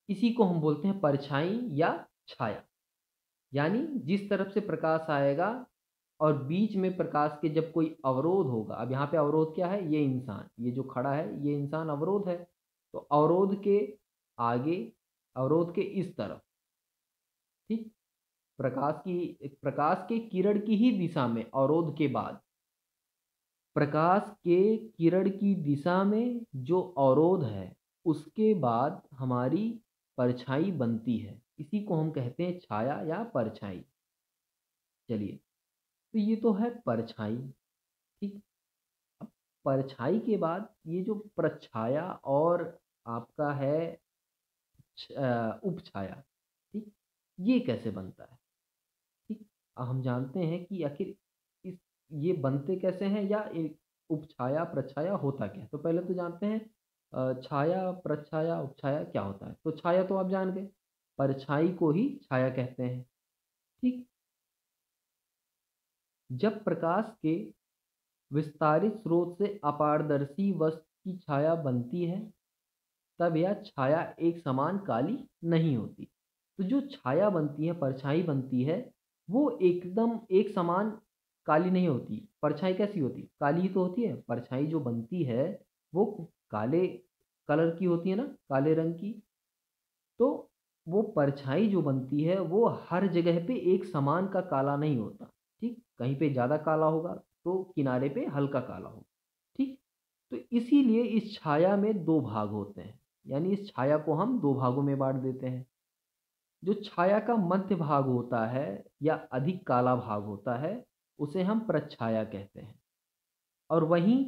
इसी को हम बोलते हैं परछाई या छाया। यानी जिस तरफ से प्रकाश आएगा और बीच में प्रकाश के जब कोई अवरोध होगा, अब यहाँ पे अवरोध क्या है, ये इंसान, ये जो खड़ा है ये इंसान अवरोध है। तो अवरोध के आगे, अवरोध के इस तरफ, ठीक, प्रकाश के किरण की ही दिशा में, अवरोध के बाद प्रकाश के किरण की दिशा में जो अवरोध है उसके बाद हमारी परछाई बनती है, इसी को हम कहते हैं छाया या परछाई। चलिए तो ये तो है परछाई, ठीक। अब परछाई के बाद ये जो प्रछाया और आपका है उपछाया, ठीक, ये कैसे बनता है, ठीक। अब हम जानते हैं कि आखिर इस ये बनते कैसे हैं, या एक उपछाया प्रछाया होता क्या है। तो पहले तो जानते हैं छाया प्रछाया उपछाया क्या होता है। तो छाया तो आप जान गए, परछाई को ही छाया कहते हैं, ठीक। जब प्रकाश के विस्तारित स्रोत से अपारदर्शी वस्तु की छाया बनती है तब यह छाया एक समान काली नहीं होती। तो जो छाया बनती है, परछाई बनती है, वो एकदम एक समान काली नहीं होती। परछाई कैसी होती, काली ही तो होती है। परछाई जो बनती है वो काले कलर की होती है ना, काले रंग की। तो वो परछाई जो बनती है वो हर जगह पे एक समान का काला नहीं होता, ठीक। कहीं पे ज़्यादा काला होगा तो किनारे पे हल्का काला होगा, ठीक। तो इसीलिए इस छाया में दो भाग होते हैं, यानी इस छाया को हम दो भागों में बांट देते हैं। जो छाया का मध्य भाग होता है या अधिक काला भाग होता है उसे हम प्रच्छाया कहते हैं, और वहीं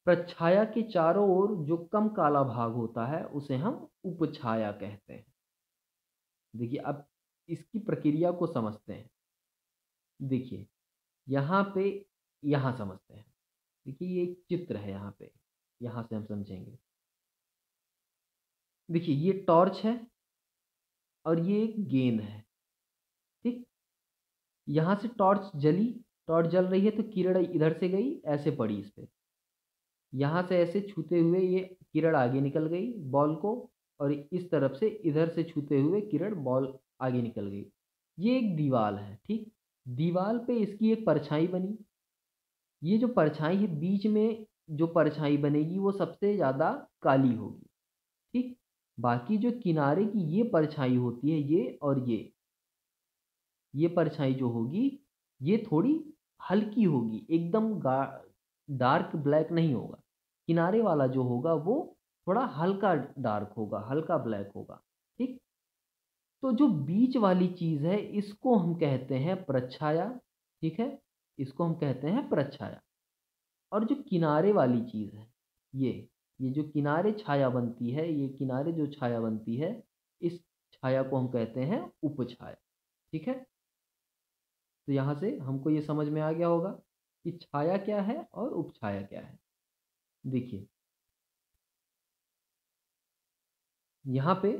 प्रच्छाया के चारों ओर जो कम काला भाग होता है उसे हम उपछाया कहते हैं। देखिए अब इसकी प्रक्रिया को समझते हैं। देखिए यहाँ पे, यहाँ समझते हैं। देखिए ये एक चित्र है, यहाँ पे, यहाँ से हम समझेंगे। देखिए ये टॉर्च है और ये एक गेंद है, ठीक। यहाँ से टॉर्च जली, टॉर्च जल रही है तो किरण इधर से गई, ऐसे पड़ी इस पे। यहाँ से ऐसे छूते हुए ये किरण आगे निकल गई बॉल को, और इस तरफ से इधर से छूते हुए किरण बॉल आगे निकल गई। ये एक दीवार है, ठीक। दीवार पे इसकी एक परछाई बनी। ये जो परछाई है, बीच में जो परछाई बनेगी वो सबसे ज़्यादा काली होगी, ठीक। बाकी जो किनारे की ये परछाई होती है, ये और ये परछाई जो होगी ये थोड़ी हल्की होगी, एकदम डार्क ब्लैक नहीं होगा। किनारे वाला जो होगा वो थोड़ा हल्का डार्क होगा, हल्का ब्लैक होगा, ठीक। तो जो बीच वाली चीज़ है इसको हम कहते हैं प्रच्छाया, ठीक है, इसको हम कहते हैं प्रच्छाया। और जो किनारे वाली चीज़ है, ये जो किनारे छाया बनती है, ये किनारे जो छाया बनती है, इस छाया को हम कहते हैं उपछाया, ठीक है। तो यहाँ से हमको ये समझ में आ गया होगा कि छाया क्या है और उपछाया क्या है। देखिए यहाँ पे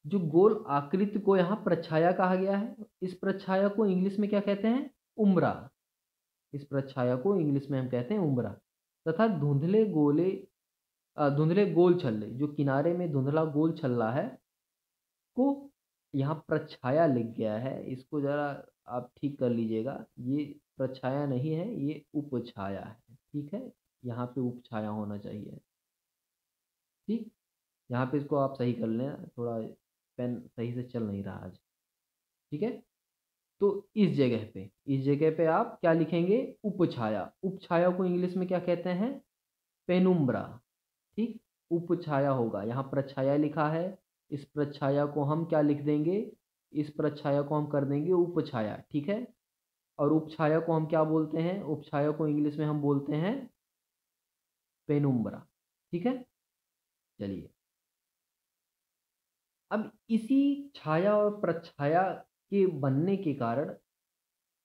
जो गोल आकृति को यहाँ प्रछाया कहा गया है। इस प्रछाया को इंग्लिश में क्या कहते हैं? उम्ब्रा। इस प्रछाया को इंग्लिश में हम कहते हैं उम्ब्रा। तथा धुंधले गोल छल्ले, जो किनारे में धुंधला गोल छल्ला है को यहाँ प्रछाया लिख गया है। इसको जरा आप ठीक कर लीजिएगा, ये प्रछाया नहीं है, ये उपछाया है। ठीक है, यहाँ पे उपछाया होना चाहिए। ठीक, यहाँ पे इसको आप सही कर लेना, थोड़ा पेन सही से चल नहीं रहा आज। ठीक है, तो इस जगह पे आप क्या लिखेंगे? उपछाया। उपछाया को इंग्लिश में क्या कहते हैं? पेनुम्ब्रा। ठीक, उपछाया होगा। यहाँ प्रछाया लिखा है, इस प्रछाया को हम क्या लिख देंगे? इस प्रछाया को हम कर देंगे उपछाया। ठीक है, और उपछाया को हम क्या बोलते हैं? उपछाया को इंग्लिश में हम बोलते हैं पेनुम्ब्रा। ठीक है, चलिए अब इसी छाया और प्रछाया के बनने के कारण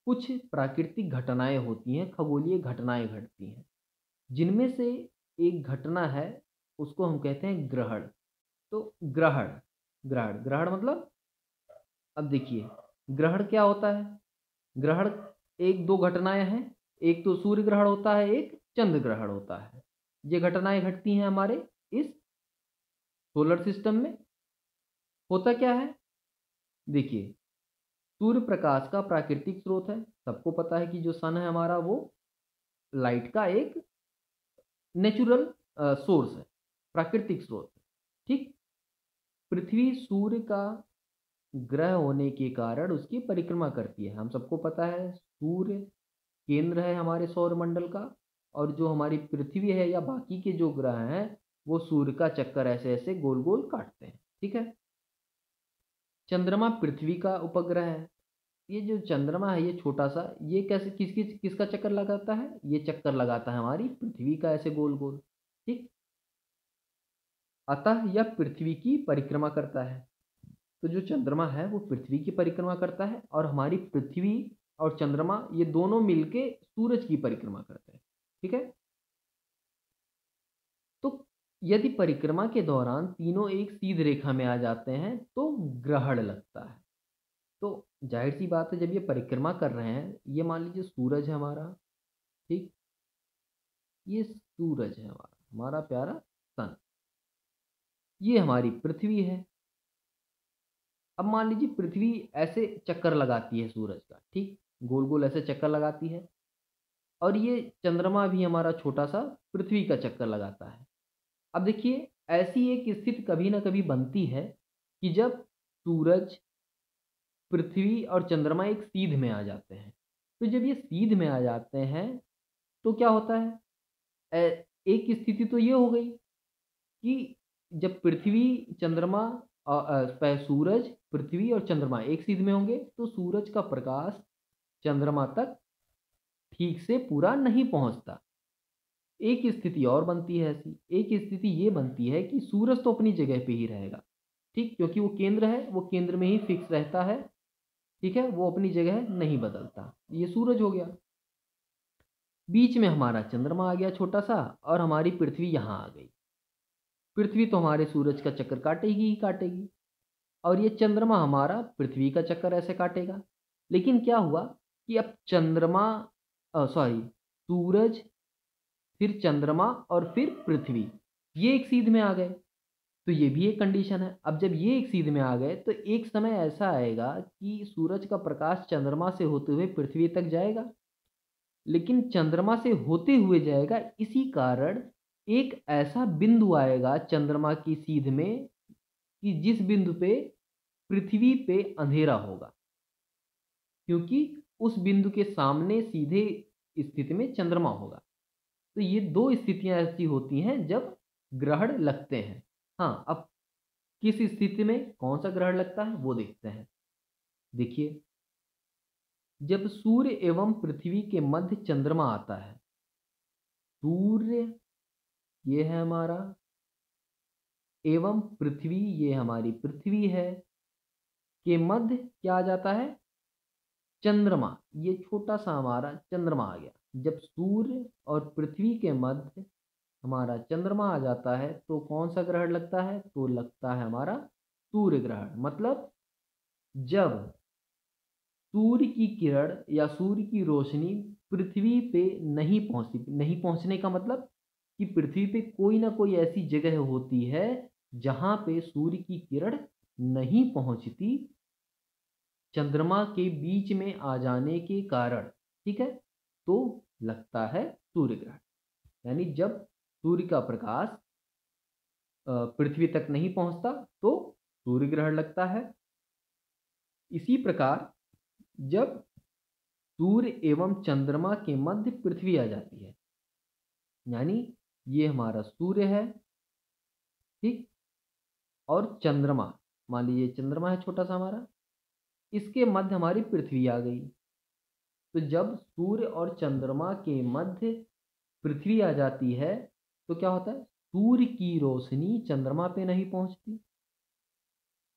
कुछ प्राकृतिक घटनाएं होती हैं, खगोलीय घटनाएं घटती हैं, जिनमें से एक घटना है उसको हम कहते हैं ग्रहण। तो ग्रहण ग्रहण ग्रहण मतलब, अब देखिए ग्रहण क्या होता है? ग्रहण एक दो घटनाएं हैं, एक तो सूर्य ग्रहण होता है, एक चंद्र ग्रहण होता है। ये घटनाएं घटती हैं हमारे इस सोलर सिस्टम में। होता क्या है? देखिए, सूर्य प्रकाश का प्राकृतिक स्रोत है। सबको पता है कि जो सन है हमारा, वो लाइट का एक नेचुरल सोर्स है, प्राकृतिक स्रोत है। ठीक, पृथ्वी सूर्य का ग्रह होने के कारण उसकी परिक्रमा करती है। हम सबको पता है सूर्य केंद्र है हमारे सौरमंडल का, और जो हमारी पृथ्वी है या बाकी के जो ग्रह हैं वो सूर्य का चक्कर ऐसे ऐसे गोल गोल काटते हैं। ठीक है, चंद्रमा पृथ्वी का उपग्रह है। ये जो चंद्रमा है, ये छोटा सा, ये कैसे किसका चक्कर लगाता है? ये चक्कर लगाता है हमारी पृथ्वी का, ऐसे गोल गोल। ठीक, अतः यह पृथ्वी की परिक्रमा करता है। तो जो चंद्रमा है वो पृथ्वी की परिक्रमा करता है, और हमारी पृथ्वी और चंद्रमा ये दोनों मिलके सूरज की परिक्रमा करते हैं। ठीक है, तो यदि परिक्रमा के दौरान तीनों एक सीध रेखा में आ जाते हैं तो ग्रहण लगता है। तो जाहिर सी बात है, जब ये परिक्रमा कर रहे हैं, ये मान लीजिए सूरज है हमारा। ठीक, ये सूरज है हमारा, हमारा प्यारा सन। ये हमारी पृथ्वी है। अब मान लीजिए पृथ्वी ऐसे चक्कर लगाती है सूरज का, ठीक, गोल गोल ऐसे चक्कर लगाती है, और ये चंद्रमा भी हमारा छोटा सा पृथ्वी का चक्कर लगाता है। अब देखिए, ऐसी एक स्थिति कभी ना कभी बनती है कि जब सूरज, पृथ्वी और चंद्रमा एक सीध में आ जाते हैं। तो जब ये सीध में आ जाते हैं तो क्या होता है? एक स्थिति तो ये हो गई कि जब पृथ्वी, चंद्रमा, सूरज, पृथ्वी और चंद्रमा एक सीध में होंगे तो सूरज का प्रकाश चंद्रमा तक ठीक से पूरा नहीं पहुंचता। एक स्थिति और बनती है ऐसी, एक स्थिति ये बनती है कि सूरज तो अपनी जगह पे ही रहेगा। ठीक, क्योंकि वो केंद्र है, वो केंद्र में ही फिक्स रहता है। ठीक है, वो अपनी जगह नहीं बदलता। ये सूरज हो गया। बीच में हमारा चंद्रमा आ गया छोटा सा, और हमारी पृथ्वी यहाँ आ गई। पृथ्वी तो हमारे सूरज का चक्कर काटेगी ही काटेगी, और ये चंद्रमा हमारा पृथ्वी का चक्कर ऐसे काटेगा। लेकिन क्या हुआ कि अब चंद्रमा, सॉरी, सूरज, फिर चंद्रमा और फिर पृथ्वी, ये एक सीध में आ गए। तो ये भी एक कंडीशन है। अब जब ये एक सीध में आ गए तो एक समय ऐसा आएगा कि सूरज का प्रकाश चंद्रमा से होते हुए पृथ्वी तक जाएगा, लेकिन चंद्रमा से होते हुए जाएगा। इसी कारण एक ऐसा बिंदु आएगा चंद्रमा की सीध में कि जिस बिंदु पे पृथ्वी पे अंधेरा होगा, क्योंकि उस बिंदु के सामने सीधे स्थिति में चंद्रमा होगा। तो ये दो स्थितियां ऐसी होती हैं जब ग्रहण लगते हैं। हाँ, अब किस स्थिति में कौन सा ग्रहण लगता है वो देखते हैं। देखिए, जब सूर्य एवं पृथ्वी के मध्य चंद्रमा आता है, सूर्य ये है हमारा, एवं पृथ्वी ये हमारी पृथ्वी है, के मध्य क्या आ जाता है? चंद्रमा। ये छोटा सा हमारा चंद्रमा आ गया। जब सूर्य और पृथ्वी के मध्य हमारा चंद्रमा आ जाता है तो कौन सा ग्रहण लगता है? तो लगता है हमारा सूर्य ग्रहण। मतलब जब सूर्य की किरण या सूर्य की रोशनी पृथ्वी पे नहीं पहुंचती, नहीं पहुंचने का मतलब कि पृथ्वी पे कोई ना कोई ऐसी जगह होती है जहां पे सूर्य की किरण नहीं पहुंचती, चंद्रमा के बीच में आ जाने के कारण, ठीक है, तो लगता है सूर्य ग्रहण। यानी जब सूर्य का प्रकाश पृथ्वी तक नहीं पहुंचता तो सूर्य ग्रहण लगता है। इसी प्रकार जब सूर्य एवं चंद्रमा के मध्य पृथ्वी आ जाती है, यानी ये हमारा सूर्य है, ठीक, और चंद्रमा, मान लीजिए चंद्रमा है छोटा सा हमारा, इसके मध्य हमारी पृथ्वी आ गई। तो जब सूर्य और चंद्रमा के मध्य पृथ्वी आ जाती है तो क्या होता है? सूर्य की रोशनी चंद्रमा पे नहीं पहुंचती,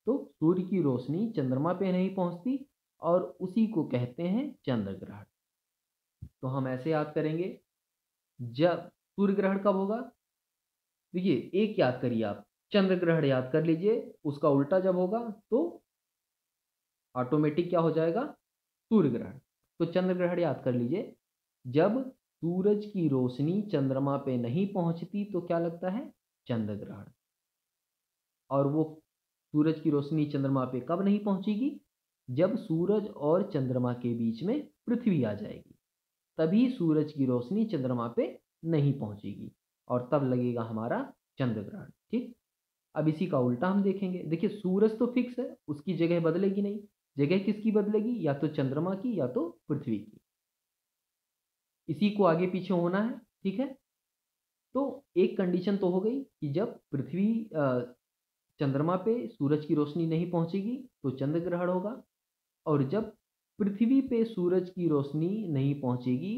तो सूर्य की रोशनी चंद्रमा पे नहीं पहुंचती और उसी को कहते हैं चंद्र ग्रहण। तो हम ऐसे याद करेंगे, जब सूर्य ग्रहण कब होगा? देखिए, एक याद करिए आप, चंद्र ग्रहण याद कर लीजिए, उसका उल्टा जब होगा तो ऑटोमेटिक क्या हो जाएगा? सूर्य ग्रहण। तो चंद्र ग्रहण याद कर लीजिए, जब सूरज की रोशनी चंद्रमा पे नहीं पहुंचती तो क्या लगता है? चंद्र ग्रहण। और वो सूरज की रोशनी चंद्रमा पे कब नहीं पहुंचेगी? जब सूरज और चंद्रमा के बीच में पृथ्वी आ जाएगी, तभी सूरज की रोशनी चंद्रमा पे नहीं पहुंचेगी और तब लगेगा हमारा चंद्र ग्रहण। ठीक, अब इसी का उल्टा हम देखेंगे। देखिए, सूरज तो फिक्स है, उसकी जगह बदलेगी नहीं। जगह किसकी बदलेगी? या तो चंद्रमा की या तो पृथ्वी की। इसी को आगे पीछे होना है, ठीक है। तो एक कंडीशन तो हो गई कि जब पृथ्वी चंद्रमा पे सूरज की रोशनी नहीं पहुंचेगी तो चंद्र ग्रहण होगा, और जब पृथ्वी पे सूरज की रोशनी नहीं पहुंचेगी,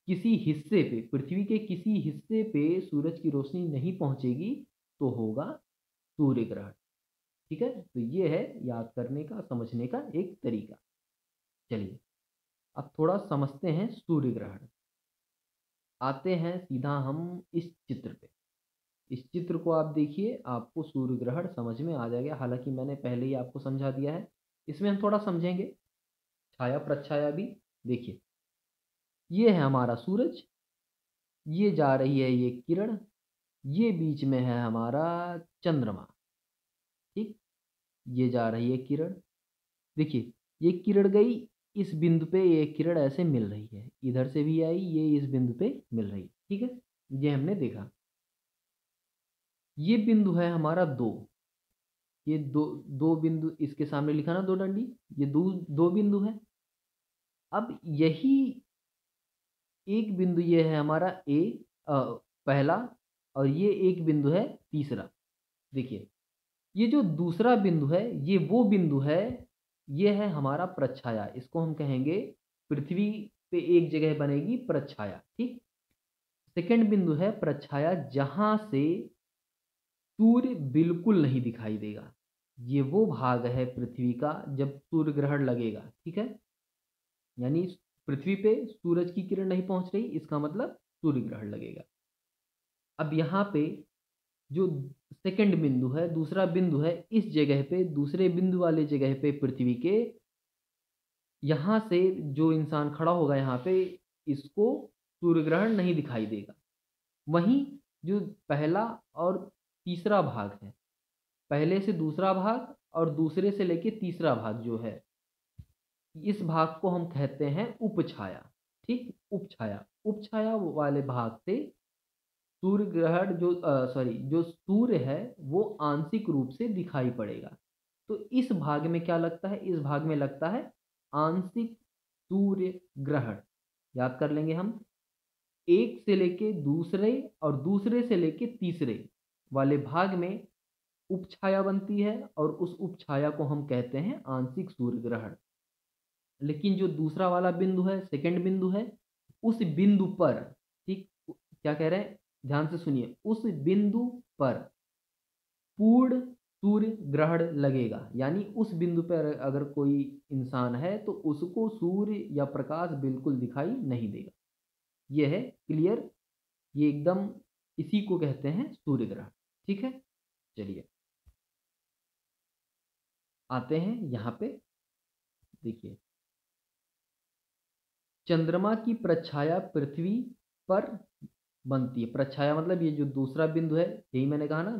किसी हिस्से पे, पृथ्वी के किसी हिस्से पे सूरज की रोशनी नहीं पहुंचेगी तो होगा सूर्य ग्रहण। ठीक है, तो ये है याद करने का, समझने का एक तरीका। चलिए अब थोड़ा समझते हैं सूर्य ग्रहण। आते हैं सीधा हम इस चित्र पे। इस चित्र को आप देखिए, आपको सूर्य ग्रहण समझ में आ जाएगा। हालांकि मैंने पहले ही आपको समझा दिया है, इसमें हम थोड़ा समझेंगे छाया प्रछाया भी। देखिए, ये है हमारा सूरज, ये जा रही है ये किरण, ये बीच में है हमारा चंद्रमा। ठीक, ये जा रही है किरण। देखिए, ये किरण गई इस बिंदु पे, ये किरण ऐसे मिल रही है, इधर से भी आई, ये इस बिंदु पे मिल रही है। ठीक है, ये हमने देखा। ये बिंदु है हमारा दो, ये दो दो बिंदु इसके सामने लिखा ना, दो डंडी, ये दो दो बिंदु है। अब यही एक बिंदु ये है हमारा ए, पहला, और ये एक बिंदु है तीसरा। देखिए, ये जो दूसरा बिंदु है ये वो बिंदु है, ये है हमारा प्रच्छाया। इसको हम कहेंगे, पृथ्वी पे एक जगह बनेगी प्रच्छाया। ठीक, सेकंड बिंदु है प्रच्छाया, जहां से सूर्य बिल्कुल नहीं दिखाई देगा। ये वो भाग है पृथ्वी का जब सूर्य ग्रहण लगेगा। ठीक है, यानी पृथ्वी पे सूरज की किरण नहीं पहुंच रही, इसका मतलब सूर्य ग्रहण लगेगा। अब यहाँ पे जो सेकंड बिंदु है, दूसरा बिंदु है, इस जगह पे, दूसरे बिंदु वाले जगह पे पृथ्वी के, यहाँ से जो इंसान खड़ा होगा यहाँ पे, इसको सूर्य ग्रहण नहीं दिखाई देगा। वहीं जो पहला और तीसरा भाग है, पहले से दूसरा भाग और दूसरे से लेके तीसरा भाग जो है, इस भाग को हम कहते हैं उपछाया। ठीक, उपछाया, उपछाया वाले भाग से सूर्य ग्रहण जो सॉरी जो सूर्य है वो आंशिक रूप से दिखाई पड़ेगा। तो इस भाग में क्या लगता है? इस भाग में लगता है आंशिक सूर्य ग्रहण। याद कर लेंगे हम, एक से लेके दूसरे और दूसरे से लेके तीसरे वाले भाग में उपछाया बनती है और उस उपछाया को हम कहते हैं आंशिक सूर्य ग्रहण। लेकिन जो दूसरा वाला बिंदु है, सेकंड बिंदु है, उस बिंदु पर, ठीक, क्या कह रहे हैं, ध्यान से सुनिए, उस बिंदु पर पूर्ण सूर्य ग्रहण लगेगा। यानी उस बिंदु पर अगर कोई इंसान है तो उसको सूर्य या प्रकाश बिल्कुल दिखाई नहीं देगा। ये है क्लियर, ये एकदम इसी को कहते हैं सूर्य ग्रहण। ठीक है, चलिए आते हैं यहाँ पे। देखिए, चंद्रमा की प्रछाया पृथ्वी पर बनती है। प्रछाया मतलब ये जो दूसरा बिंदु है, यही मैंने कहा ना,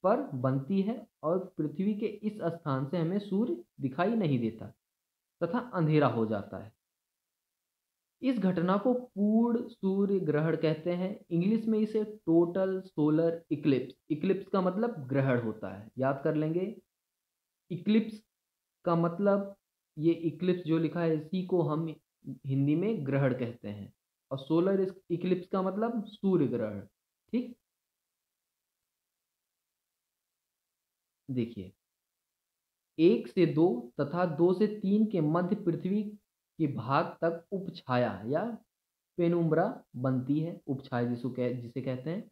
पर बनती है और पृथ्वी के इस स्थान से हमें सूर्य दिखाई नहीं देता तथा अंधेरा हो जाता है। इस घटना को पूर्ण सूर्य ग्रहण कहते हैं। इंग्लिश में इसे टोटल सोलर इक्लिप्स, इक्लिप्स का मतलब ग्रहण होता है, याद कर लेंगे। इक्लिप्स का मतलब, ये इक्लिप्स जो लिखा है इसी को हम हिंदी में ग्रहण कहते हैं। और सोलर इक्लिप्स का मतलब सूर्य ग्रहण। ठीक, देखिए 1 से 2 तथा 2 से 3 के मध्य पृथ्वी के भाग तक उपछाया या पेनुम्ब्रा बनती है। उपछाया जिसे कहते हैं।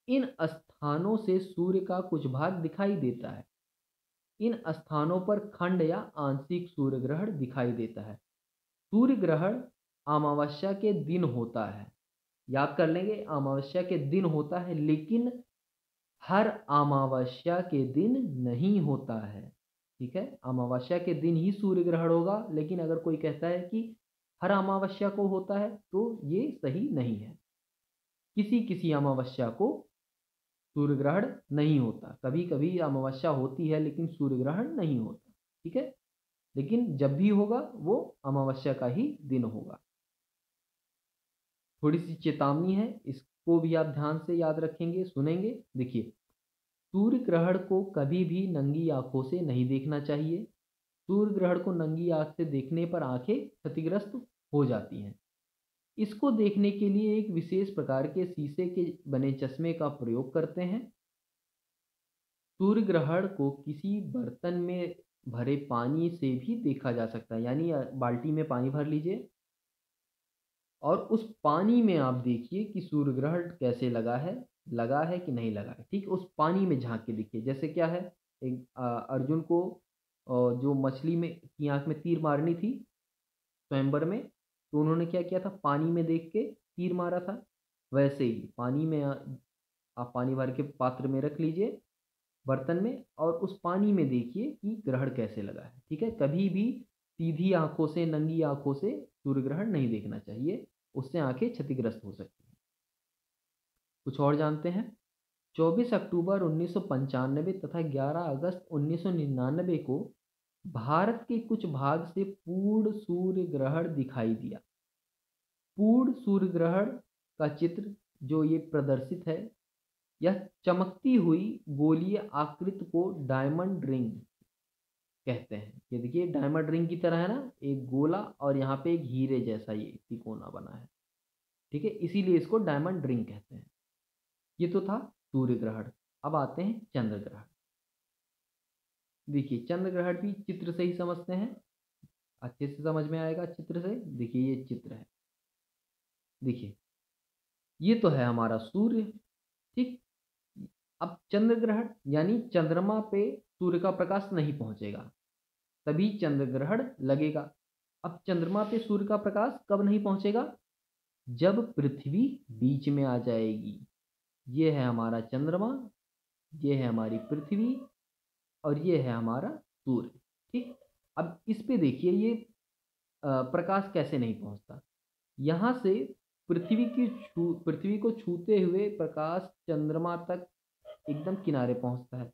इन स्थानों से सूर्य का कुछ भाग दिखाई देता है। इन स्थानों पर खंड या आंशिक सूर्य ग्रहण दिखाई देता है। सूर्य ग्रहण अमावस्या के दिन होता है, याद कर लेंगे, अमावस्या के दिन होता है, लेकिन हर अमावस्या के दिन नहीं होता है। ठीक है, अमावस्या के दिन ही सूर्य ग्रहण होगा, लेकिन अगर कोई कहता है कि हर अमावस्या को होता है तो ये सही नहीं है। किसी किसी अमावस्या को सूर्य ग्रहण नहीं होता, कभी कभी अमावस्या होती है लेकिन सूर्य ग्रहण नहीं होता। ठीक है, लेकिन जब भी होगा वो अमावस्या का ही दिन होगा। थोड़ी सी चेतावनी है, इसको भी आप ध्यान से याद रखेंगे, सुनेंगे। देखिए, सूर्य ग्रहण को कभी भी नंगी आंखों से नहीं देखना चाहिए। सूर्य ग्रहण को नंगी आंख से देखने पर आंखें क्षतिग्रस्त हो जाती हैं। इसको देखने के लिए एक विशेष प्रकार के शीशे के बने चश्मे का प्रयोग करते हैं। सूर्य ग्रहण को किसी बर्तन में भरे पानी से भी देखा जा सकता है, यानी बाल्टी में पानी भर लीजिए और उस पानी में आप देखिए कि सूर्य ग्रहण कैसे लगा है कि नहीं लगा है। ठीक, उस पानी में झांक के देखिए। जैसे क्या है, एक अर्जुन को जो मछली में की आंख में तीर मारनी थी स्वयंवर में, तो उन्होंने क्या किया था, पानी में देख के तीर मारा था। वैसे ही पानी में आप पानी भर के पात्र में रख लीजिए, बर्तन में, और उस पानी में देखिए कि ग्रहण कैसे लगा है। ठीक है, कभी भी सीधी आंखों से, नंगी आंखों से सूर्य ग्रहण नहीं देखना चाहिए, उससे आंखें क्षतिग्रस्त हो सकती हैं। कुछ और जानते हैं। 24 अक्टूबर 1995 तथा 11 अगस्त 1999 को भारत के कुछ भाग से पूर्ण सूर्य ग्रहण दिखाई दिया। पूर्ण सूर्य ग्रहण का चित्र जो ये प्रदर्शित है, यह चमकती हुई गोलीय आकृति को डायमंड रिंग कहते हैं। ये देखिए डायमंड रिंग की तरह है ना, एक गोला और यहाँ पे एक हीरे जैसा ये तिकोना बना है। ठीक है, इसीलिए इसको डायमंड रिंग कहते हैं। ये तो था सूर्य ग्रहण। अब आते हैं चंद्र ग्रहण। देखिए चंद्र ग्रहण भी चित्र से ही समझते हैं, अच्छे से समझ में आएगा चित्र से। देखिए ये चित्र है, देखिए ये तो है हमारा सूर्य। ठीक, अब चंद्र ग्रहण यानी चंद्रमा पे सूर्य का प्रकाश नहीं पहुंचेगा, तभी चंद्र ग्रहण लगेगा। अब चंद्रमा पे सूर्य का प्रकाश कब नहीं पहुंचेगा, जब पृथ्वी बीच में आ जाएगी। ये है हमारा चंद्रमा, ये है हमारी पृथ्वी और ये है हमारा सूर्य। ठीक, अब इस पे देखिए ये प्रकाश कैसे नहीं पहुंचता। यहाँ से पृथ्वी को छूते हुए प्रकाश चंद्रमा तक एकदम किनारे पहुंचता है।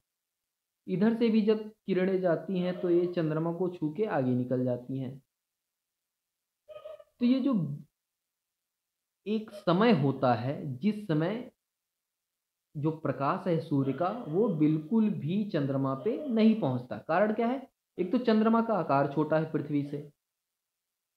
इधर से भी जब किरणें जाती हैं तो ये चंद्रमा को छू के आगे निकल जाती हैं। तो ये जो एक समय होता है जिस समय जो प्रकाश है सूर्य का वो बिल्कुल भी चंद्रमा पे नहीं पहुंचता। कारण क्या है, एक तो चंद्रमा का आकार छोटा है पृथ्वी से,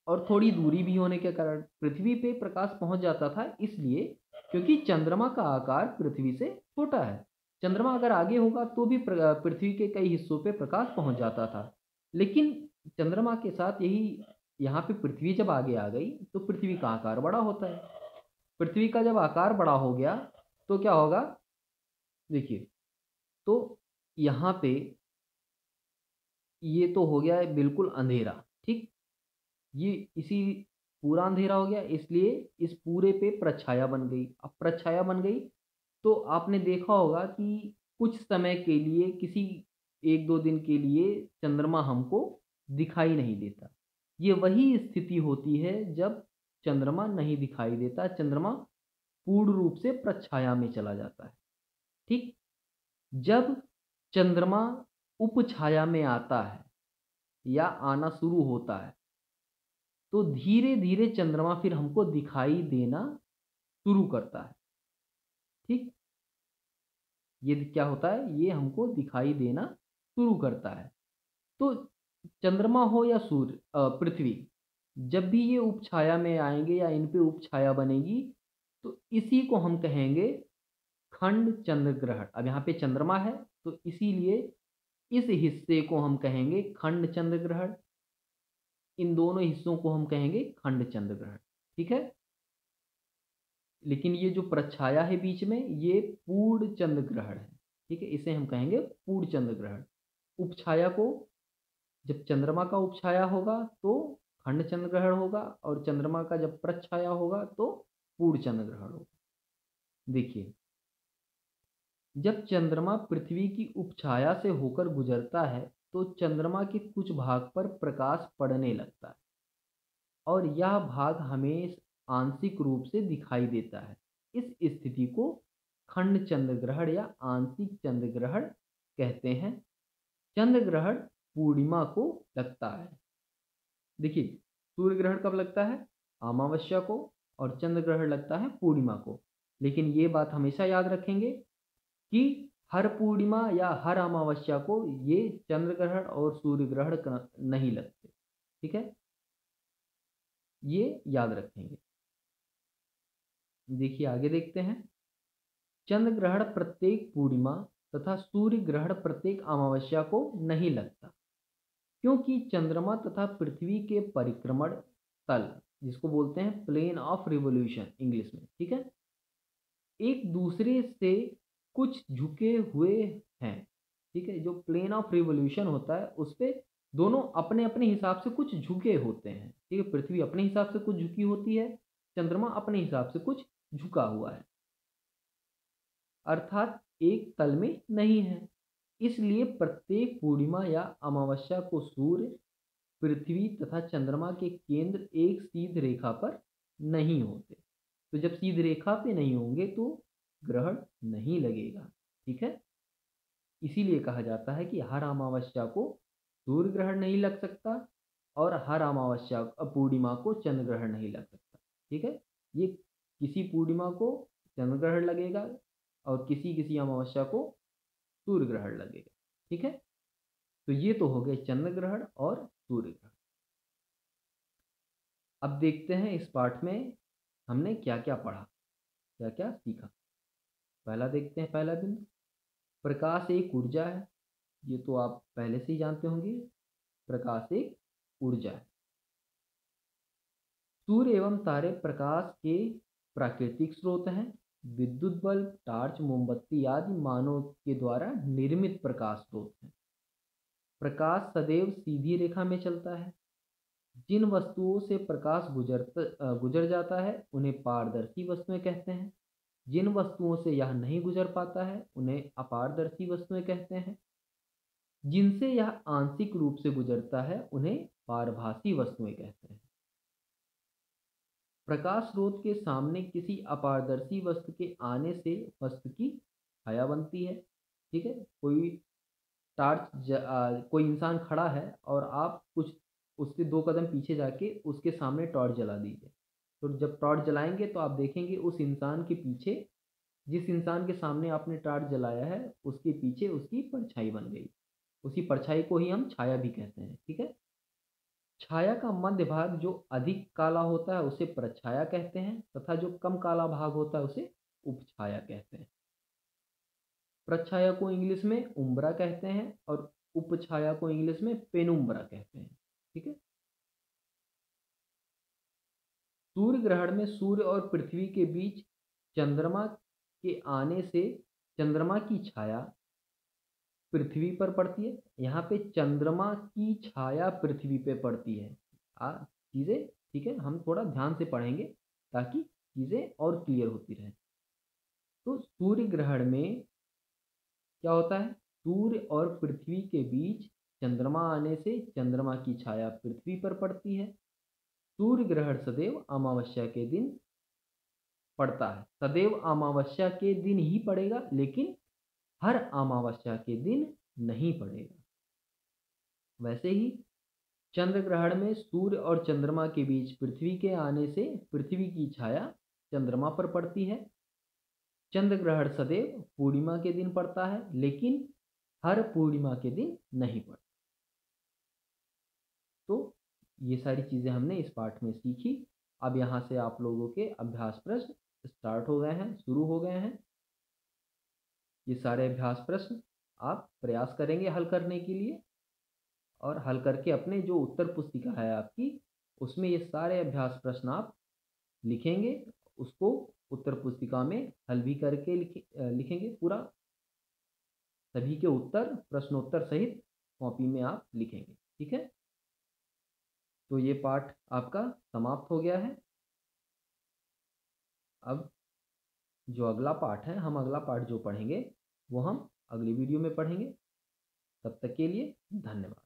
और थोड़ी दूरी भी होने के कारण पृथ्वी पे प्रकाश पहुंच जाता था, इसलिए क्योंकि चंद्रमा का आकार पृथ्वी से छोटा है। चंद्रमा अगर आगे होगा तो भी पृथ्वी के कई हिस्सों पे प्रकाश पहुंच जाता था, लेकिन चंद्रमा के साथ यही, यहाँ पे पृथ्वी जब आगे आ गई तो पृथ्वी का आकार बड़ा होता है। पृथ्वी का जब आकार बड़ा हो गया तो क्या होगा, देखिए, तो यहाँ पे ये तो हो गया है बिल्कुल अंधेरा। ठीक, ये इसी पूरा अंधेरा हो गया, इसलिए इस पूरे पे प्रछाया बन गई। अब प्रछाया बन गई तो आपने देखा होगा कि कुछ समय के लिए, किसी 1-2 दिन के लिए चंद्रमा हमको दिखाई नहीं देता। ये वही स्थिति होती है जब चंद्रमा नहीं दिखाई देता, चंद्रमा पूर्ण रूप से प्रछाया में चला जाता है। ठीक? जब चंद्रमा उपछाया में आता है या आना शुरू होता है, तो धीरे-धीरे चंद्रमा फिर हमको दिखाई देना शुरू करता है। ठीक? ये क्या होता है? ये हमको दिखाई देना शुरू करता है। तो चंद्रमा हो या सूर्य, पृथ्वी, जब भी ये उपछाया में आएँगे या इन पे उपछाया बनेगी, तो इसी को हम कहेंगे खंड चंद्र ग्रहण। अब यहाँ पे चंद्रमा है, तो इसीलिए इस हिस्से को हम कहेंगे खंड चंद्र ग्रहण। इन दोनों हिस्सों को हम कहेंगे खंड चंद्र ग्रहण। ठीक है? लेकिन ये जो प्रछाया है बीच में, ये पूर्ण चंद्र ग्रहण है। ठीक है? इसे हम कहेंगे पूर्ण चंद्र ग्रहण। उपछाया को, जब चंद्रमा का उपछाया होगा तो खंड चंद्र ग्रहण होगा, और चंद्रमा का जब प्रछाया होगा तो पूर्ण चंद्र ग्रहण होगा। देखिए, जब चंद्रमा पृथ्वी की उपछाया से होकर गुजरता है, तो चंद्रमा के कुछ भाग पर प्रकाश पड़ने लगता है, और यह भाग हमें आंशिक रूप से दिखाई देता है। इस स्थिति को खंड चंद्र ग्रहण या आंशिक चंद्र ग्रहण कहते हैं। चंद्र ग्रहण पूर्णिमा को लगता है। देखिए, सूर्य ग्रहण कब लगता है? अमावस्या को, और चंद्र ग्रहण लगता है पूर्णिमा को। लेकिन ये बात हमेशा याद रखेंगे कि हर पूर्णिमा या हर अमावस्या को ये चंद्र ग्रहण और सूर्य ग्रहण नहीं लगते। ठीक है? ये याद रखेंगे। देखिए, आगे देखते हैं। चंद्र ग्रहण प्रत्येक पूर्णिमा तथा सूर्य ग्रहण प्रत्येक अमावस्या को नहीं लगता, क्योंकि चंद्रमा तथा पृथ्वी के परिक्रमण तल, जिसको बोलते हैं प्लेन ऑफ रिवोल्यूशन इंग्लिश में, ठीक है, एक दूसरे से कुछ झुके हुए हैं। ठीक है? जो प्लेन ऑफ रिवोल्यूशन होता है उस पे दोनों अपने अपने हिसाब से कुछ झुके होते हैं। ठीक है? पृथ्वी अपने हिसाब से कुछ झुकी होती है, चंद्रमा अपने हिसाब से कुछ झुका हुआ है, अर्थात एक तल में नहीं है। इसलिए प्रत्येक पूर्णिमा या अमावस्या को सूर्य, पृथ्वी तथा चंद्रमा के केंद्र एक सीध रेखा पर नहीं होते। तो जब सीध रेखा पे नहीं होंगे तो ग्रहण नहीं लगेगा। ठीक है? इसीलिए कहा जाता है कि हर अमावस्या को सूर्य ग्रहण नहीं लग सकता, और हर अमावस्या पूर्णिमा को चंद्र ग्रहण नहीं लग सकता। ठीक है? ये किसी पूर्णिमा को चंद्र ग्रहण लगेगा और किसी किसी अमावस्या को सूर्य ग्रहण लगेगा। ठीक है? तो ये तो हो गए चंद्र ग्रहण और सूर्य ग्रहण। अब देखते हैं इस पाठ में हमने क्या क्या पढ़ा, क्या क्या सीखा। पहला देखते हैं, पहला बिंदु, प्रकाश एक ऊर्जा है। ये तो आप पहले से ही जानते होंगे, प्रकाश एक ऊर्जा है। सूर्य एवं तारे प्रकाश के प्राकृतिक स्रोत हैं। विद्युत बल्ब, टार्च, मोमबत्ती आदि मानव के द्वारा निर्मित प्रकाश स्रोत हैं। प्रकाश सदैव सीधी रेखा में चलता है। जिन वस्तुओं से प्रकाश गुजर जाता है उन्हें पारदर्शी वस्तुएं कहते हैं। जिन वस्तुओं से यह नहीं गुजर पाता है उन्हें अपारदर्शी वस्तुएं कहते हैं। जिनसे यह आंशिक रूप से गुजरता है उन्हें पारभासी वस्तुएं कहते हैं। प्रकाश स्रोत के सामने किसी अपारदर्शी वस्तु के आने से वस्तु की छाया बनती है। ठीक है? कोई कोई इंसान खड़ा है और आप कुछ उससे 2 कदम पीछे जाके उसके सामने टॉर्च जला दीजिए। तो जब टॉर्च जलाएंगे तो आप देखेंगे उस इंसान के पीछे, जिस इंसान के सामने आपने टॉर्च जलाया है, उसके पीछे उसकी परछाई बन गई। उसी परछाई को ही हम छाया भी कहते हैं। ठीक है? छाया का मध्य भाग जो अधिक काला होता है उसे प्रछाया कहते हैं, तथा जो कम काला भाग होता है उसे उपछाया कहते हैं। प्रछाया को इंग्लिश में उम्ब्रा कहते हैं और उपछाया को इंग्लिश में पेनुम्ब्रा कहते हैं। ठीक है? सूर्य ग्रहण में सूर्य और पृथ्वी के बीच चंद्रमा के आने से चंद्रमा की छाया पृथ्वी पर पड़ती है। यहाँ पे चंद्रमा की छाया पृथ्वी पे पड़ती है। चीज़ें ठीक है, हम थोड़ा ध्यान से पढ़ेंगे ताकि चीज़ें और क्लियर होती रहें। तो सूर्य ग्रहण में क्या होता है, सूर्य और पृथ्वी के बीच चंद्रमा आने से चंद्रमा की छाया पृथ्वी पर पड़ती है। सूर्य ग्रहण सदैव अमावस्या के दिन पड़ता है। सदैव अमावस्या के दिन ही पड़ेगा, लेकिन हर अमावस्या के दिन नहीं पड़ेगा। वैसे ही चंद्र ग्रहण में सूर्य और चंद्रमा के बीच पृथ्वी के आने से पृथ्वी की छाया चंद्रमा पर पड़ती है। चंद्र ग्रहण सदैव पूर्णिमा के दिन पड़ता है, लेकिन हर पूर्णिमा के दिन नहीं पड़ता। तो ये सारी चीज़ें हमने इस पाठ में सीखी। अब यहाँ से आप लोगों के अभ्यास प्रश्न स्टार्ट हो गए हैं, शुरू हो गए हैं। ये सारे अभ्यास प्रश्न आप प्रयास करेंगे हल करने के लिए, और हल करके अपने जो उत्तर पुस्तिका है आपकी, उसमें ये सारे अभ्यास प्रश्न आप लिखेंगे। उसको उत्तर पुस्तिका में हल भी करके लिखेंगे पूरा, सभी के उत्तर प्रश्नोत्तर सहित कॉपी में आप लिखेंगे। ठीक है, तो ये पाठ आपका समाप्त हो गया है। अब जो अगला पाठ है, हम अगला पाठ जो पढ़ेंगे वो हम अगली वीडियो में पढ़ेंगे। तब तक के लिए धन्यवाद।